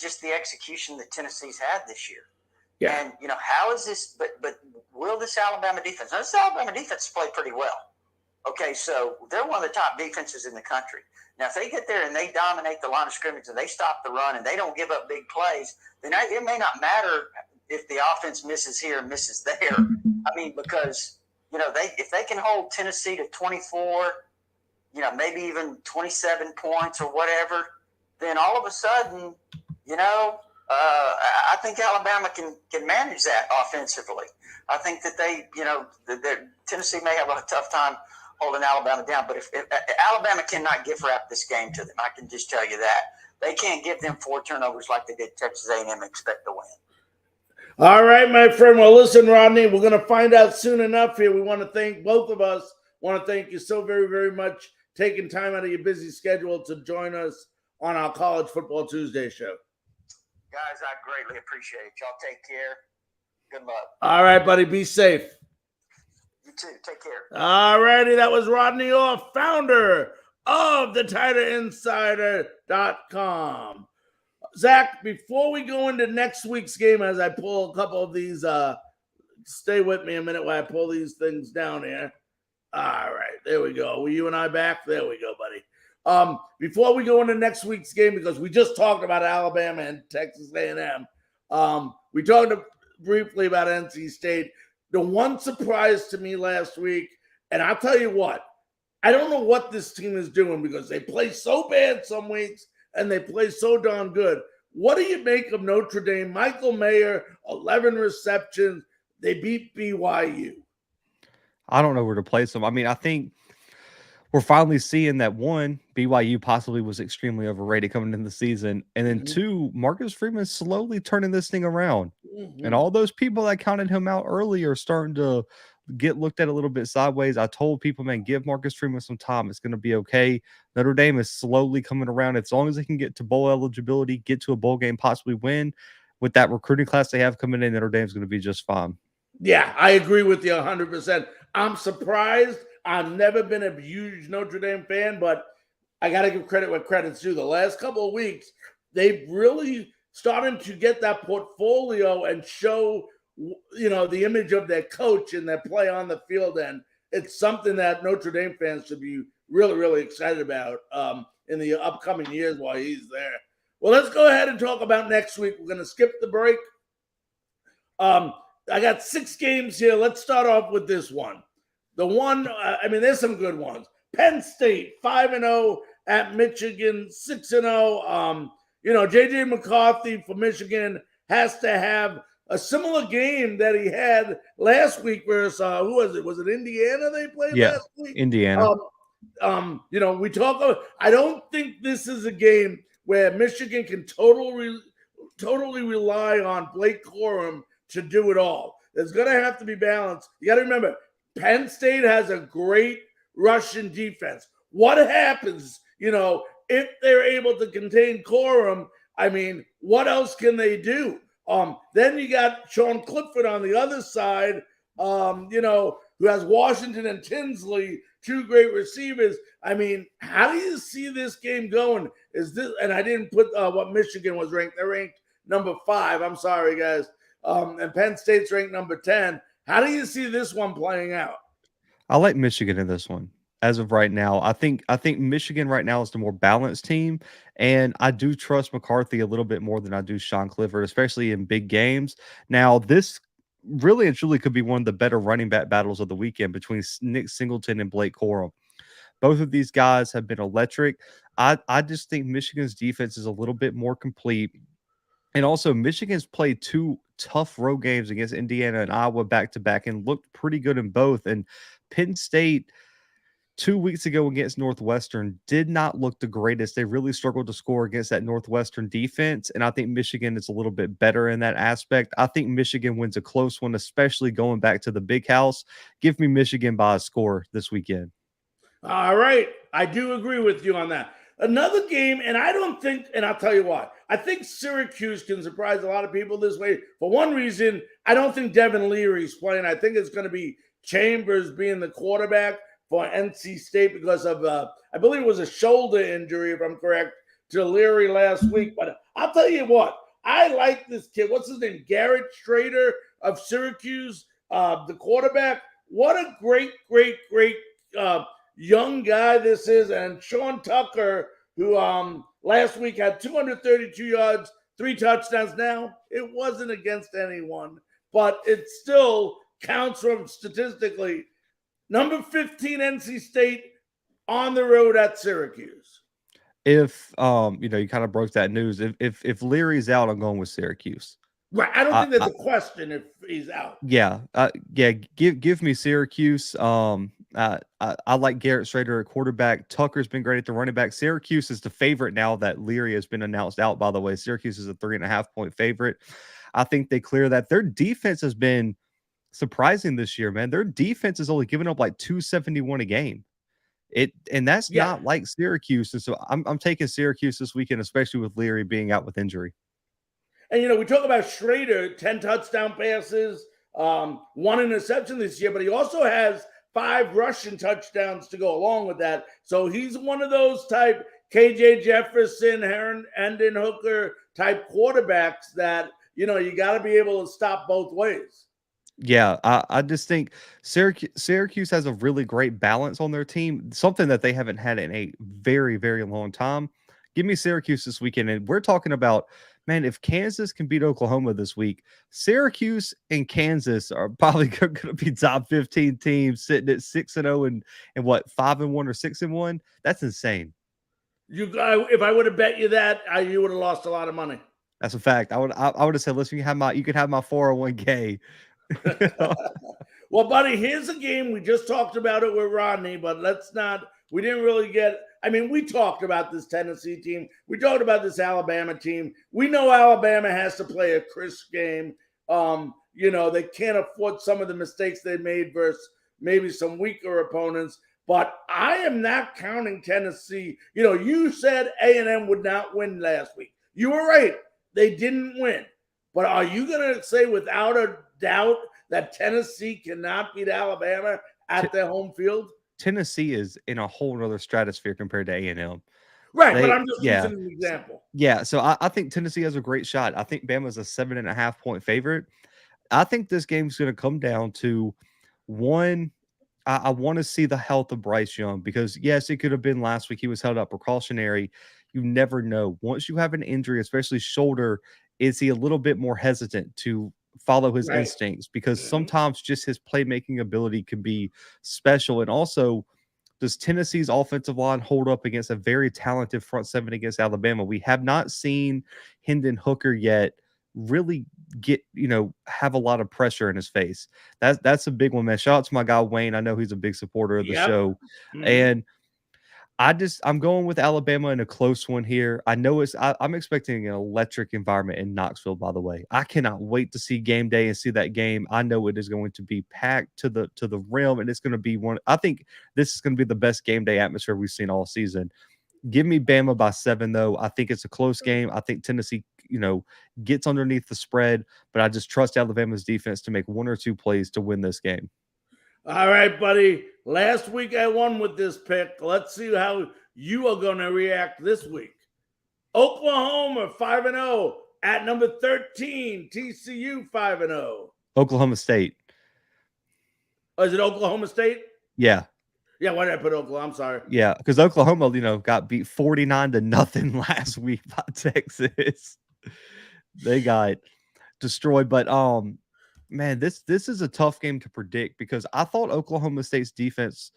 just the execution that Tennessee's had this year. Yeah. And you know, how is this? But will this Alabama defense? Now, this Alabama defense played pretty well. Okay, so they're one of the top defenses in the country. Now, if they get there and they dominate the line of scrimmage and they stop the run and they don't give up big plays, then it may not matter if the offense misses here and misses there. I mean, because, you know, if they can hold Tennessee to 24, you know, maybe even 27 points or whatever, then all of a sudden, you know, I think Alabama can manage that offensively. I think that Tennessee may have a tough time holding Alabama down, but if Alabama cannot gift wrap this game to them, I can just tell you that. They can't give them 4 turnovers like they did Texas A&M and expect to win. All right, my friend. Well, listen, Rodney, we're going to find out soon enough here. We want to thank both of us. Want to thank you so very, very much taking time out of your busy schedule to join us on our College Football Tuesday show. Guys, I greatly appreciate it. Y'all take care. Good luck. All right, buddy. Be safe. You too. Take care. All righty. That was Rodney Orr, founder of the TigerInsider.com. Zach, before we go into next week's game, as I pull a couple of these, stay with me a minute while I pull these things down here. All right. There we go. Were you and I back? There we go, buddy. Before we go into next week's game, because we just talked about Alabama and Texas A&M, we talked briefly about NC State. The one surprise to me last week, and I'll tell you what, I don't know what this team is doing because they play so bad some weeks and they play so darn good. What do you make of Notre Dame? Michael Mayer, 11 receptions. They beat BYU. I don't know where to place them. I mean, I think we're finally seeing that, one, BYU possibly was extremely overrated coming into the season. And then two, Marcus Freeman slowly turning this thing around. And all those people that counted him out early are starting to get looked at a little bit sideways. I told people, man, give Marcus Freeman some time. It's going to be okay. Notre Dame is slowly coming around. As long as they can get to bowl eligibility, get to a bowl game, possibly win, with that recruiting class they have coming in, Notre Dame's going to be just fine. Yeah, I agree with you 100%. I'm surprised. I've never been a huge Notre Dame fan, but I got to give credit where credit's due. The last couple of weeks, they've really started to get that portfolio and show, you know, the image of their coach and their play on the field. And it's something that Notre Dame fans should be really, really excited about in the upcoming years while he's there. Well, let's go ahead and talk about next week. We're going to skip the break. I got 6 games here. Let's start off with this one. The one, there's some good ones. Penn State, 5-0 at Michigan, 6-0. J.J. McCarthy for Michigan has to have a similar game that he had last week versus, who was it? Was it Indiana they played last week? Indiana. We talk. I don't think this is a game where Michigan can totally rely on Blake Corum to do it all. There's going to have to be balance. You got to remember, Penn State has a great Russian defense. What happens, if they're able to contain Corum? I mean, what else can they do? Then you got Sean Clifford on the other side, who has Washington and Tinsley, 2 great receivers. I mean, how do you see this game going? And I didn't put what Michigan was ranked. They're ranked number 5. I'm sorry, guys. And Penn State's ranked number 10. How do you see this one playing out? I like Michigan in this one. As of right now, I think Michigan right now is the more balanced team, and I do trust McCarthy a little bit more than I do Sean Clifford, especially in big games. Now, this really and truly could be one of the better running back battles of the weekend between Nick Singleton and Blake Corum. Both of these guys have been electric. I just think Michigan's defense is a little bit more complete. And also, Michigan's played 2 tough road games against Indiana and Iowa back-to-back and looked pretty good in both. And Penn State, 2 weeks ago against Northwestern, did not look the greatest. They really struggled to score against that Northwestern defense, and I think Michigan is a little bit better in that aspect. I think Michigan wins a close one, especially going back to the big house. Give me Michigan by a score this weekend. All right. I do agree with you on that. Another game, and I don't think, and I'll tell you why. I think Syracuse can surprise a lot of people this way. For one reason, I don't think Devin Leary's playing. I think it's going to be Chambers being the quarterback for NC State because of, I believe it was a shoulder injury, if I'm correct, to Leary last week. But I'll tell you what, I like this kid. What's his name? Garrett Schrader of Syracuse, the quarterback. What a great young guy this is. And Sean Tucker, who last week had 232 yards, 3 touchdowns. Now, it wasn't against anyone, but it still counts from statistically. Number 15, NC State on the road at Syracuse. If you kind of broke that news. If Leary's out, I'm going with Syracuse. Right. I don't think there's a question if he's out. Yeah. Give me Syracuse. I like Garrett Schrader at quarterback. Tucker's been great at the running back. Syracuse is the favorite now that Leary has been announced out, by the way. Syracuse is a 3.5-point favorite. I think they clear that. Their defense has been surprising this year, man. Their defense is only giving up like 271 a game. That's not like Syracuse. And so I'm taking Syracuse this weekend, especially with Leary being out with injury. And, we talk about Schrader, 10 touchdown passes, 1 interception this year, but he also has 5 rushing touchdowns to go along with that. So he's one of those type KJ Jefferson, Hendon Hooker type quarterbacks that, you got to be able to stop both ways. Yeah, I just think Syracuse has a really great balance on their team, something that they haven't had in a very, very long time. Give me Syracuse this weekend. And we're talking about, man, if Kansas can beat Oklahoma this week, Syracuse and Kansas are probably going to be top 15 teams sitting at 6-0 and what, 5-1 or 6-1? That's insane. If I would have bet you that, you would have lost a lot of money. That's a fact. I would have said, listen, you can have my 401k. Well, buddy, here's a game. We just talked about it with Rodney, but we didn't really we talked about this Tennessee team. We talked about this Alabama team. We know Alabama has to play a crisp game. They can't afford some of the mistakes they made versus maybe some weaker opponents, but I am not counting Tennessee. You said A&M would not win last week. You were right. They didn't win. But are you going to say without a doubt that Tennessee cannot beat Alabama at their home field? Tennessee is in a whole other stratosphere compared to A&M. Right, but I'm just using an example. Yeah, so I think Tennessee has a great shot. I think Bama's a 7.5-point favorite. I think this game's going to come down to one. I want to see the health of Bryce Young because, yes, it could have been last week. He was held up precautionary. You never know. Once you have an injury, especially shoulder, is he a little bit more hesitant to follow his instincts because sometimes just his playmaking ability can be special. And also, does Tennessee's offensive line hold up against a very talented front seven against Alabama? We have not seen Hendon Hooker yet really have a lot of pressure in his face. That's a big one, man. Shout out to my guy Wayne. I know he's a big supporter of the show. And I'm going with Alabama in a close one here. I know I'm expecting an electric environment in Knoxville, by the way. I cannot wait to see game day and see that game. I know it is going to be packed to the rim, and it's going to be I think this is going to be the best game day atmosphere we've seen all season. Give me Bama by 7, though. I think it's a close game. I think Tennessee, gets underneath the spread, but I just trust Alabama's defense to make 1 or 2 plays to win this game. All right, buddy. Last week I won with this pick. Let's see how you are going to react this week. Oklahoma 5-0 at number 13. TCU 5-0. Oklahoma State. Oh, is it Oklahoma State? Yeah. Yeah, why did I put Oklahoma? I'm sorry. Yeah, because Oklahoma, got beat 49-0 last week by Texas. They got destroyed, but man, this is a tough game to predict because I thought Oklahoma State's defense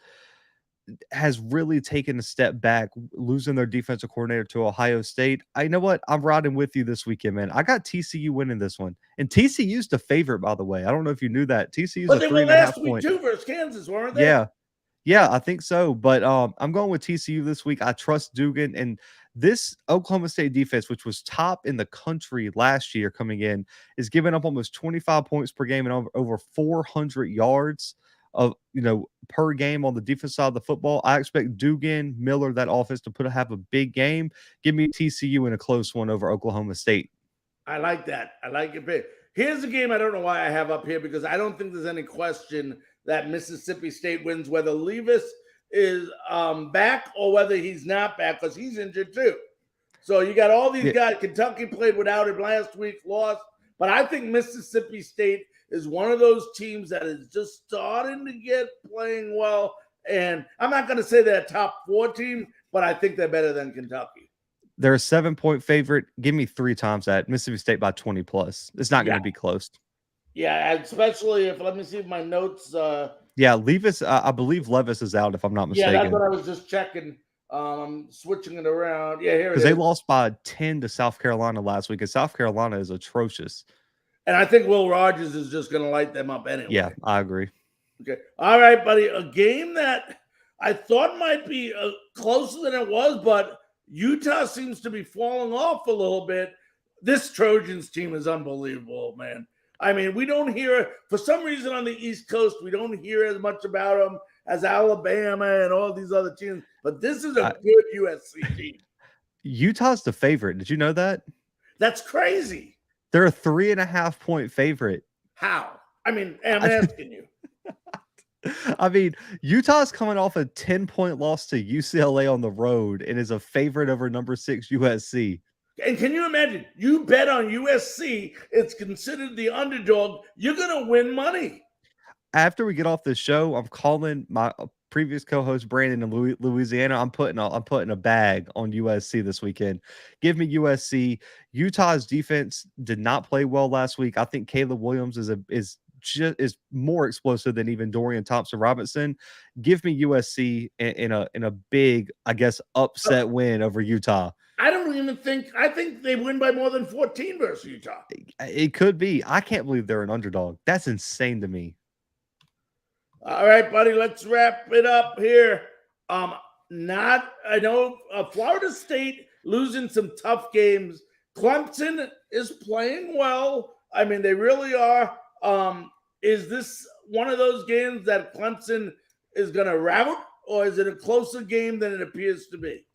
has really taken a step back, losing their defensive coordinator to Ohio State. I know what? I'm riding with you this weekend, man. I got TCU winning this one. And TCU's the favorite, by the way. I don't know if you knew that. TCU's a 3.5 point. But they won last week too versus Kansas, weren't they? Yeah, I think so. But I'm going with TCU this week. I trust Dugan. And this Oklahoma State defense, which was top in the country last year coming in, is giving up almost 25 points per game and over 400 yards. per game on the defense side of the football. I expect Dugan, Miller, that offense to have a big game. Give me TCU in a close one over Oklahoma State. I like that. I like it big. Here's a game I don't know why I have up here because I don't think there's any question that Mississippi State wins, whether Levis is back or whether he's not back because he's injured too. So you got all these guys. Kentucky played without him last week, lost. But I think Mississippi State is one of those teams that is just starting to get playing well. And I'm not going to say they're a top 4 team, but I think they're better than Kentucky. They're a 7-point favorite. Give me 3 times that. Mississippi State by 20 plus. It's not going to be close. Yeah, especially if, let me see if my notes. Levis, I believe Levis is out, if I'm not mistaken. Yeah, that's what I was just checking. I'm switching it around. Yeah, here it is. Because they lost by 10 to South Carolina last week, and South Carolina is atrocious. And I think Will Rogers is just going to light them up anyway. Yeah, I agree. Okay. All right, buddy. A game that I thought might be closer than it was, but Utah seems to be falling off a little bit. This Trojans team is unbelievable, man. I mean, we don't hear, for some reason on the East Coast, we don't hear as much about them as Alabama and all these other teams. But this is a good USC team. Utah's the favorite. Did you know that? That's crazy. They're a 3.5-point favorite. How? I mean, I'm asking you. I mean, Utah's coming off a 10-point loss to UCLA on the road and is a favorite over number 6 USC. And can you imagine? You bet on USC, it's considered the underdog. You're going to win money. After we get off this show, I'm calling my previous co-host Brandon in Louisiana. I'm putting a bag on USC this weekend. Give me USC. Utah's defense did not play well last week. I think Caleb Williams is more explosive than even Dorian Thompson-Robinson. Give me USC in a big, I guess, upset win over Utah. I don't even think – I think they win by more than 14 versus Utah. It could be. I can't believe they're an underdog. That's insane to me. All right, buddy, let's wrap it up here. I know Florida State losing some tough games. Clemson is playing well. I mean, they really are. Is this one of those games that Clemson is going to rout, or is it a closer game than it appears to be?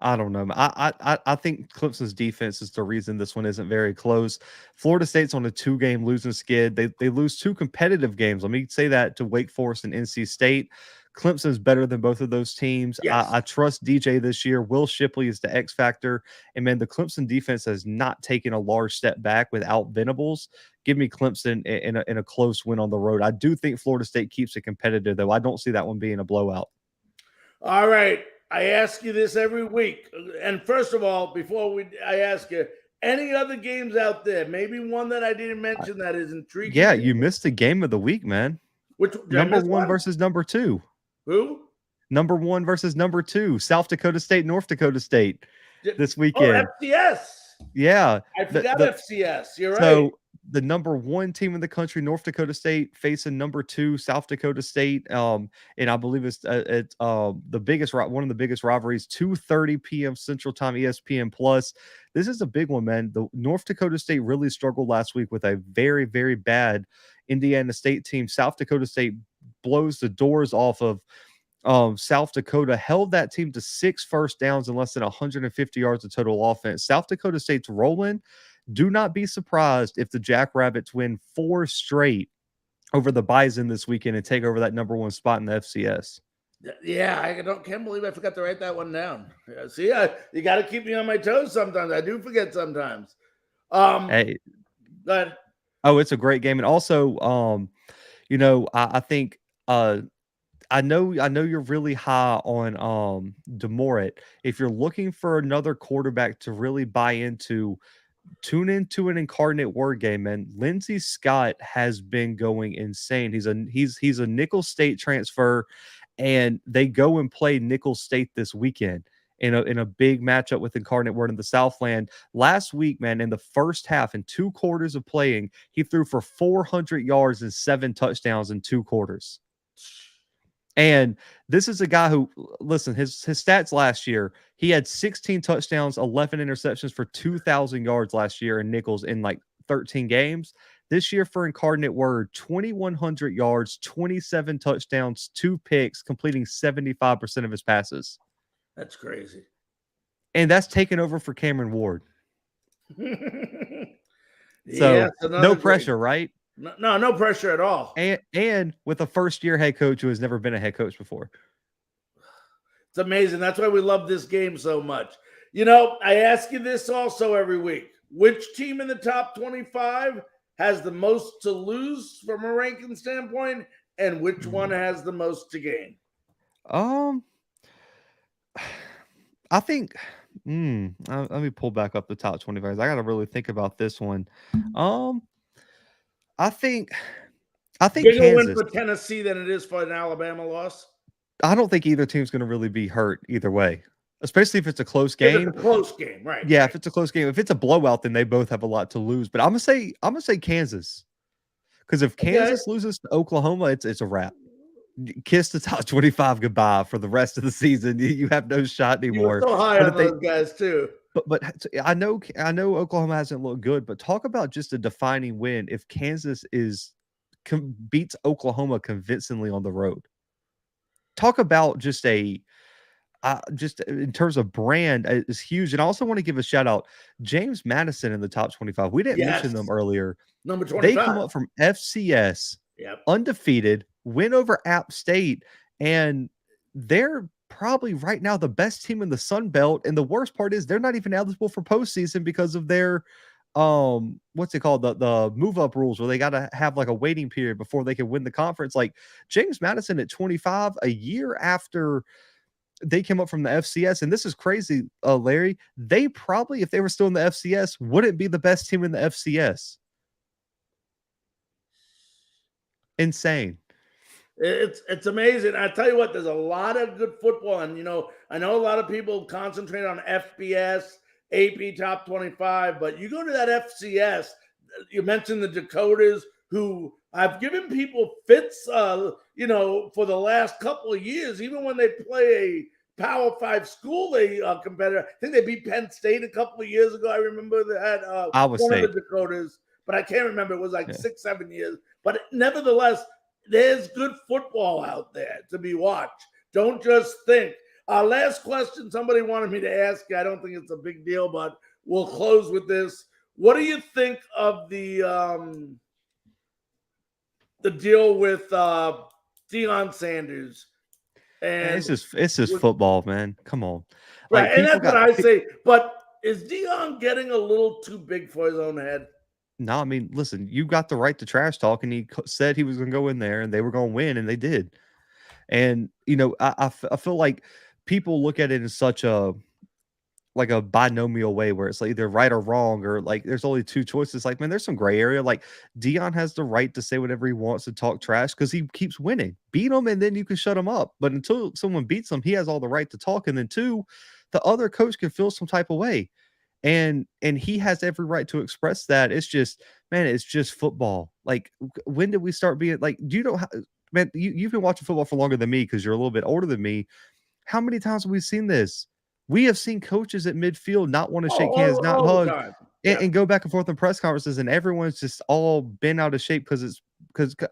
I don't know. I think Clemson's defense is the reason this one isn't very close. Florida State's on a 2-game losing skid. They lose 2 competitive games. Let me say that to Wake Forest and NC State. Clemson's better than both of those teams. Yes. I trust DJ this year. Will Shipley is the X factor. And man, the Clemson defense has not taken a large step back without Venables. Give me Clemson in a close win on the road. I do think Florida State keeps it competitive, though. I don't see that one being a blowout. All right. I ask you this every week. And first of all, I ask you, any other games out there? Maybe one that I didn't mention that is intriguing. Yeah, you missed the game of the week, man. Which number 1 versus number 2? Who? Number 1 versus number 2. South Dakota State, North Dakota State this weekend. Oh, FCS. Yeah. I forgot FCS. You're right. So the number 1 team in the country, North Dakota State, facing number 2, South Dakota State. And I believe it's the biggest, one of the biggest rivalries, 2:30 p.m. Central Time, ESPN Plus. This is a big one, man. The North Dakota State really struggled last week with a very, very bad Indiana State team. South Dakota State blows the doors off of South Dakota, held that team to 6 first downs and less than 150 yards of total offense. South Dakota State's rolling. Do not be surprised if the Jackrabbits win 4 straight over the Bison this weekend and take over that number 1 spot in the FCS. Yeah, can't believe I forgot to write that one down. Yeah, see, you got to keep me on my toes sometimes. I do forget sometimes. Hey, go ahead. Oh, it's a great game, and also, I think. I know you're really high on DeMorit. If you're looking for another quarterback to really buy into, tune into an Incarnate Word game, man. Lindsey Scott has been going insane. He's a Nicholls State transfer, and they go and play Nicholls State this weekend in a big matchup with Incarnate Word in the Southland. Last week, man, in the first half, in 2 quarters of playing, he threw for 400 yards and 7 touchdowns in 2 quarters. And this is a guy who, listen, his stats last year, he had 16 touchdowns, 11 interceptions for 2,000 yards last year in Nicholls in like 13 games. This year for Incarnate Word, 2,100 yards, 27 touchdowns, 2 picks, completing 75% of his passes. That's crazy. And that's taken over for Cameron Ward. Yeah, So no pressure, right? No pressure at all. And with a first-year head coach who has never been a head coach before. It's amazing. That's why we love this game so much. You know, I ask you this also every week. Which team in the top 25 has the most to lose from a ranking standpoint, and which one has the most to gain? I think let me pull back up the top 25. I got to really think about this one. I think Bigger Kansas win for Tennessee than it is for an Alabama loss. I don't think either team's going to really be hurt either way, especially if it's a close If game. it's a close game, right? Yeah, if it's a close game. If it's a blowout, then they both have a lot to lose. But I'm gonna say Kansas, because if Kansas loses to Oklahoma, it's a wrap. Kiss the top 25 goodbye for the rest of the season. You have no shot anymore. You were so high on those guys too. But I know Oklahoma hasn't looked good, but talk about just a defining win if Kansas beats Oklahoma convincingly on the road. Talk about just in terms of brand is huge. And I also want to give a shout out James Madison in the top 25. We didn't mention them earlier. Number 25. They come up from FCS, undefeated, win over App State, and they're probably right now the best team in the Sun Belt. And the worst part is they're not even eligible for postseason because of their what's it called, the move up rules, where they got to have like a waiting period before they can win the conference. Like James Madison at 25, a year after they came up from the FCS, and this is crazy, Larry, they probably, if they were still in the FCS, wouldn't be the best team in the FCS. Insane. It's amazing. I tell you what, there's a lot of good football, and I know a lot of people concentrate on FBS, AP top 25, but you go to that FCS, you mentioned the Dakotas, who I've given people fits, for the last couple of years, even when they play a Power 5 school, they competitor. I think they beat Penn State a couple of years ago. I remember they had Iowa one State. of the Dakotas, but I can't remember. It was like 6-7 years. But nevertheless, there's good football out there to be watched. Don't just think. Last question somebody wanted me to ask you. I don't think it's a big deal, but we'll close with this. What do you think of the deal with Deion Sanders? And it's just football, man. Come on. Right, and that's what I say. But is Deion getting a little too big for his own head? No, I mean, listen, you got the right to trash talk, and he said he was going to go in there and they were going to win, and they did. And, I feel like people look at it in such a binomial way where it's like either right or wrong, or like there's only two choices. Like, man, there's some gray area. Like Deion has the right to say whatever he wants to talk trash because he keeps winning. Beat him and then you can shut him up. But until someone beats him, he has all the right to talk. And then two, the other coach can feel some type of way. And he has every right to express that. It's just, man, it's just football. Like, when did we start being like, do you know how, man, you've been watching football for longer than me because you're a little bit older than me. How many times have we seen this? We have seen coaches at midfield not want to shake hands, not hug, and go back and forth in press conferences, and everyone's just all bent out of shape because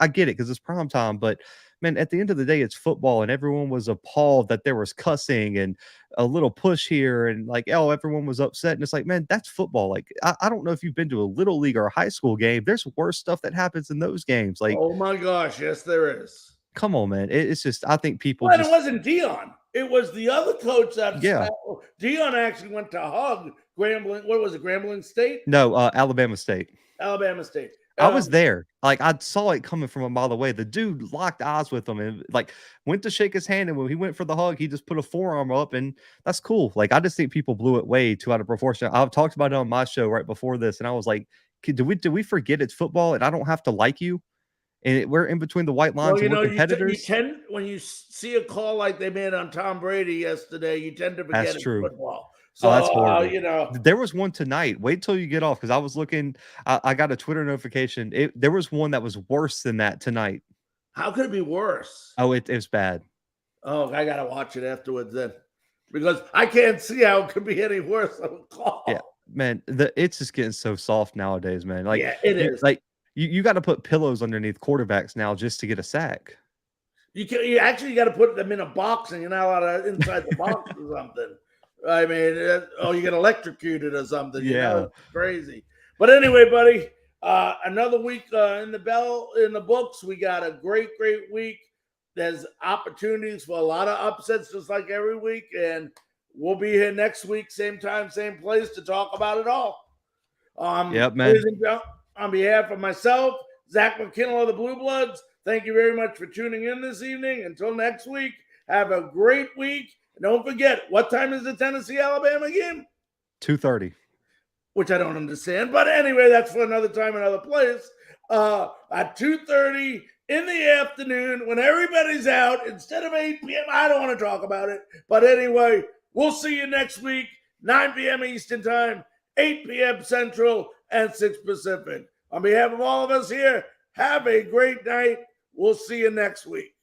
I get it, because it's prime time. But man, at the end of the day, it's football, and everyone was appalled that there was cussing and a little push here, and like, everyone was upset. And it's like, man, that's football. Like, I don't know if you've been to a little league or a high school game. There's worse stuff that happens in those games. Like, oh my gosh, yes, there is. Come on, man. It's just, I think people. Well, it wasn't Deion. It was the other coach that. Yeah. Deion actually went to hug Grambling. What was it? Grambling State? No, Alabama State. Alabama State. I was there. Like, I saw it coming from a mile away. The dude locked eyes with him and like went to shake his hand. And when he went for the hug, he just put a forearm up, and that's cool. Like, I just think people blew it way too out of proportion. I've talked about it on my show right before this, and I was like, did we forget it's football and I don't have to like you? And we're in between the white lines. Well, we're competitors. You tend, when you see a call like they made on Tom Brady yesterday, you tend to forget that's true. Football. So, that's horrible. There was one tonight. Wait till you get off, because I was looking. I got a Twitter notification. There was one that was worse than that tonight. How could it be worse? Oh, it was bad. Oh, I gotta watch it afterwards then, because I can't see how it could be any worse of a call. Yeah, man. It's just getting so soft nowadays, man. Like, yeah, it is. Like, You got to put pillows underneath quarterbacks now just to get a sack. You actually got to put them in a box, and you're not allowed to inside the box or something. I mean, you get electrocuted or something. Yeah. It's crazy. But anyway, buddy, another week in the books. We got a great week. There's opportunities for a lot of upsets, just like every week, and we'll be here next week, same time, same place, to talk about it all. Yep, man. On behalf of myself, Zach Mckinnell of the Blue Bloods, thank you very much for tuning in this evening. Until next week, have a great week. And don't forget, what time is the Tennessee-Alabama game? 2:30. Which I don't understand. But anyway, that's for another time, another place. At 2:30 in the afternoon, when everybody's out, instead of 8 p.m., I don't want to talk about it. But anyway, we'll see you next week, 9 p.m. Eastern Time, 8 p.m. Central, and 6 Pacific. On behalf of all of us here, have a great night. We'll see you next week.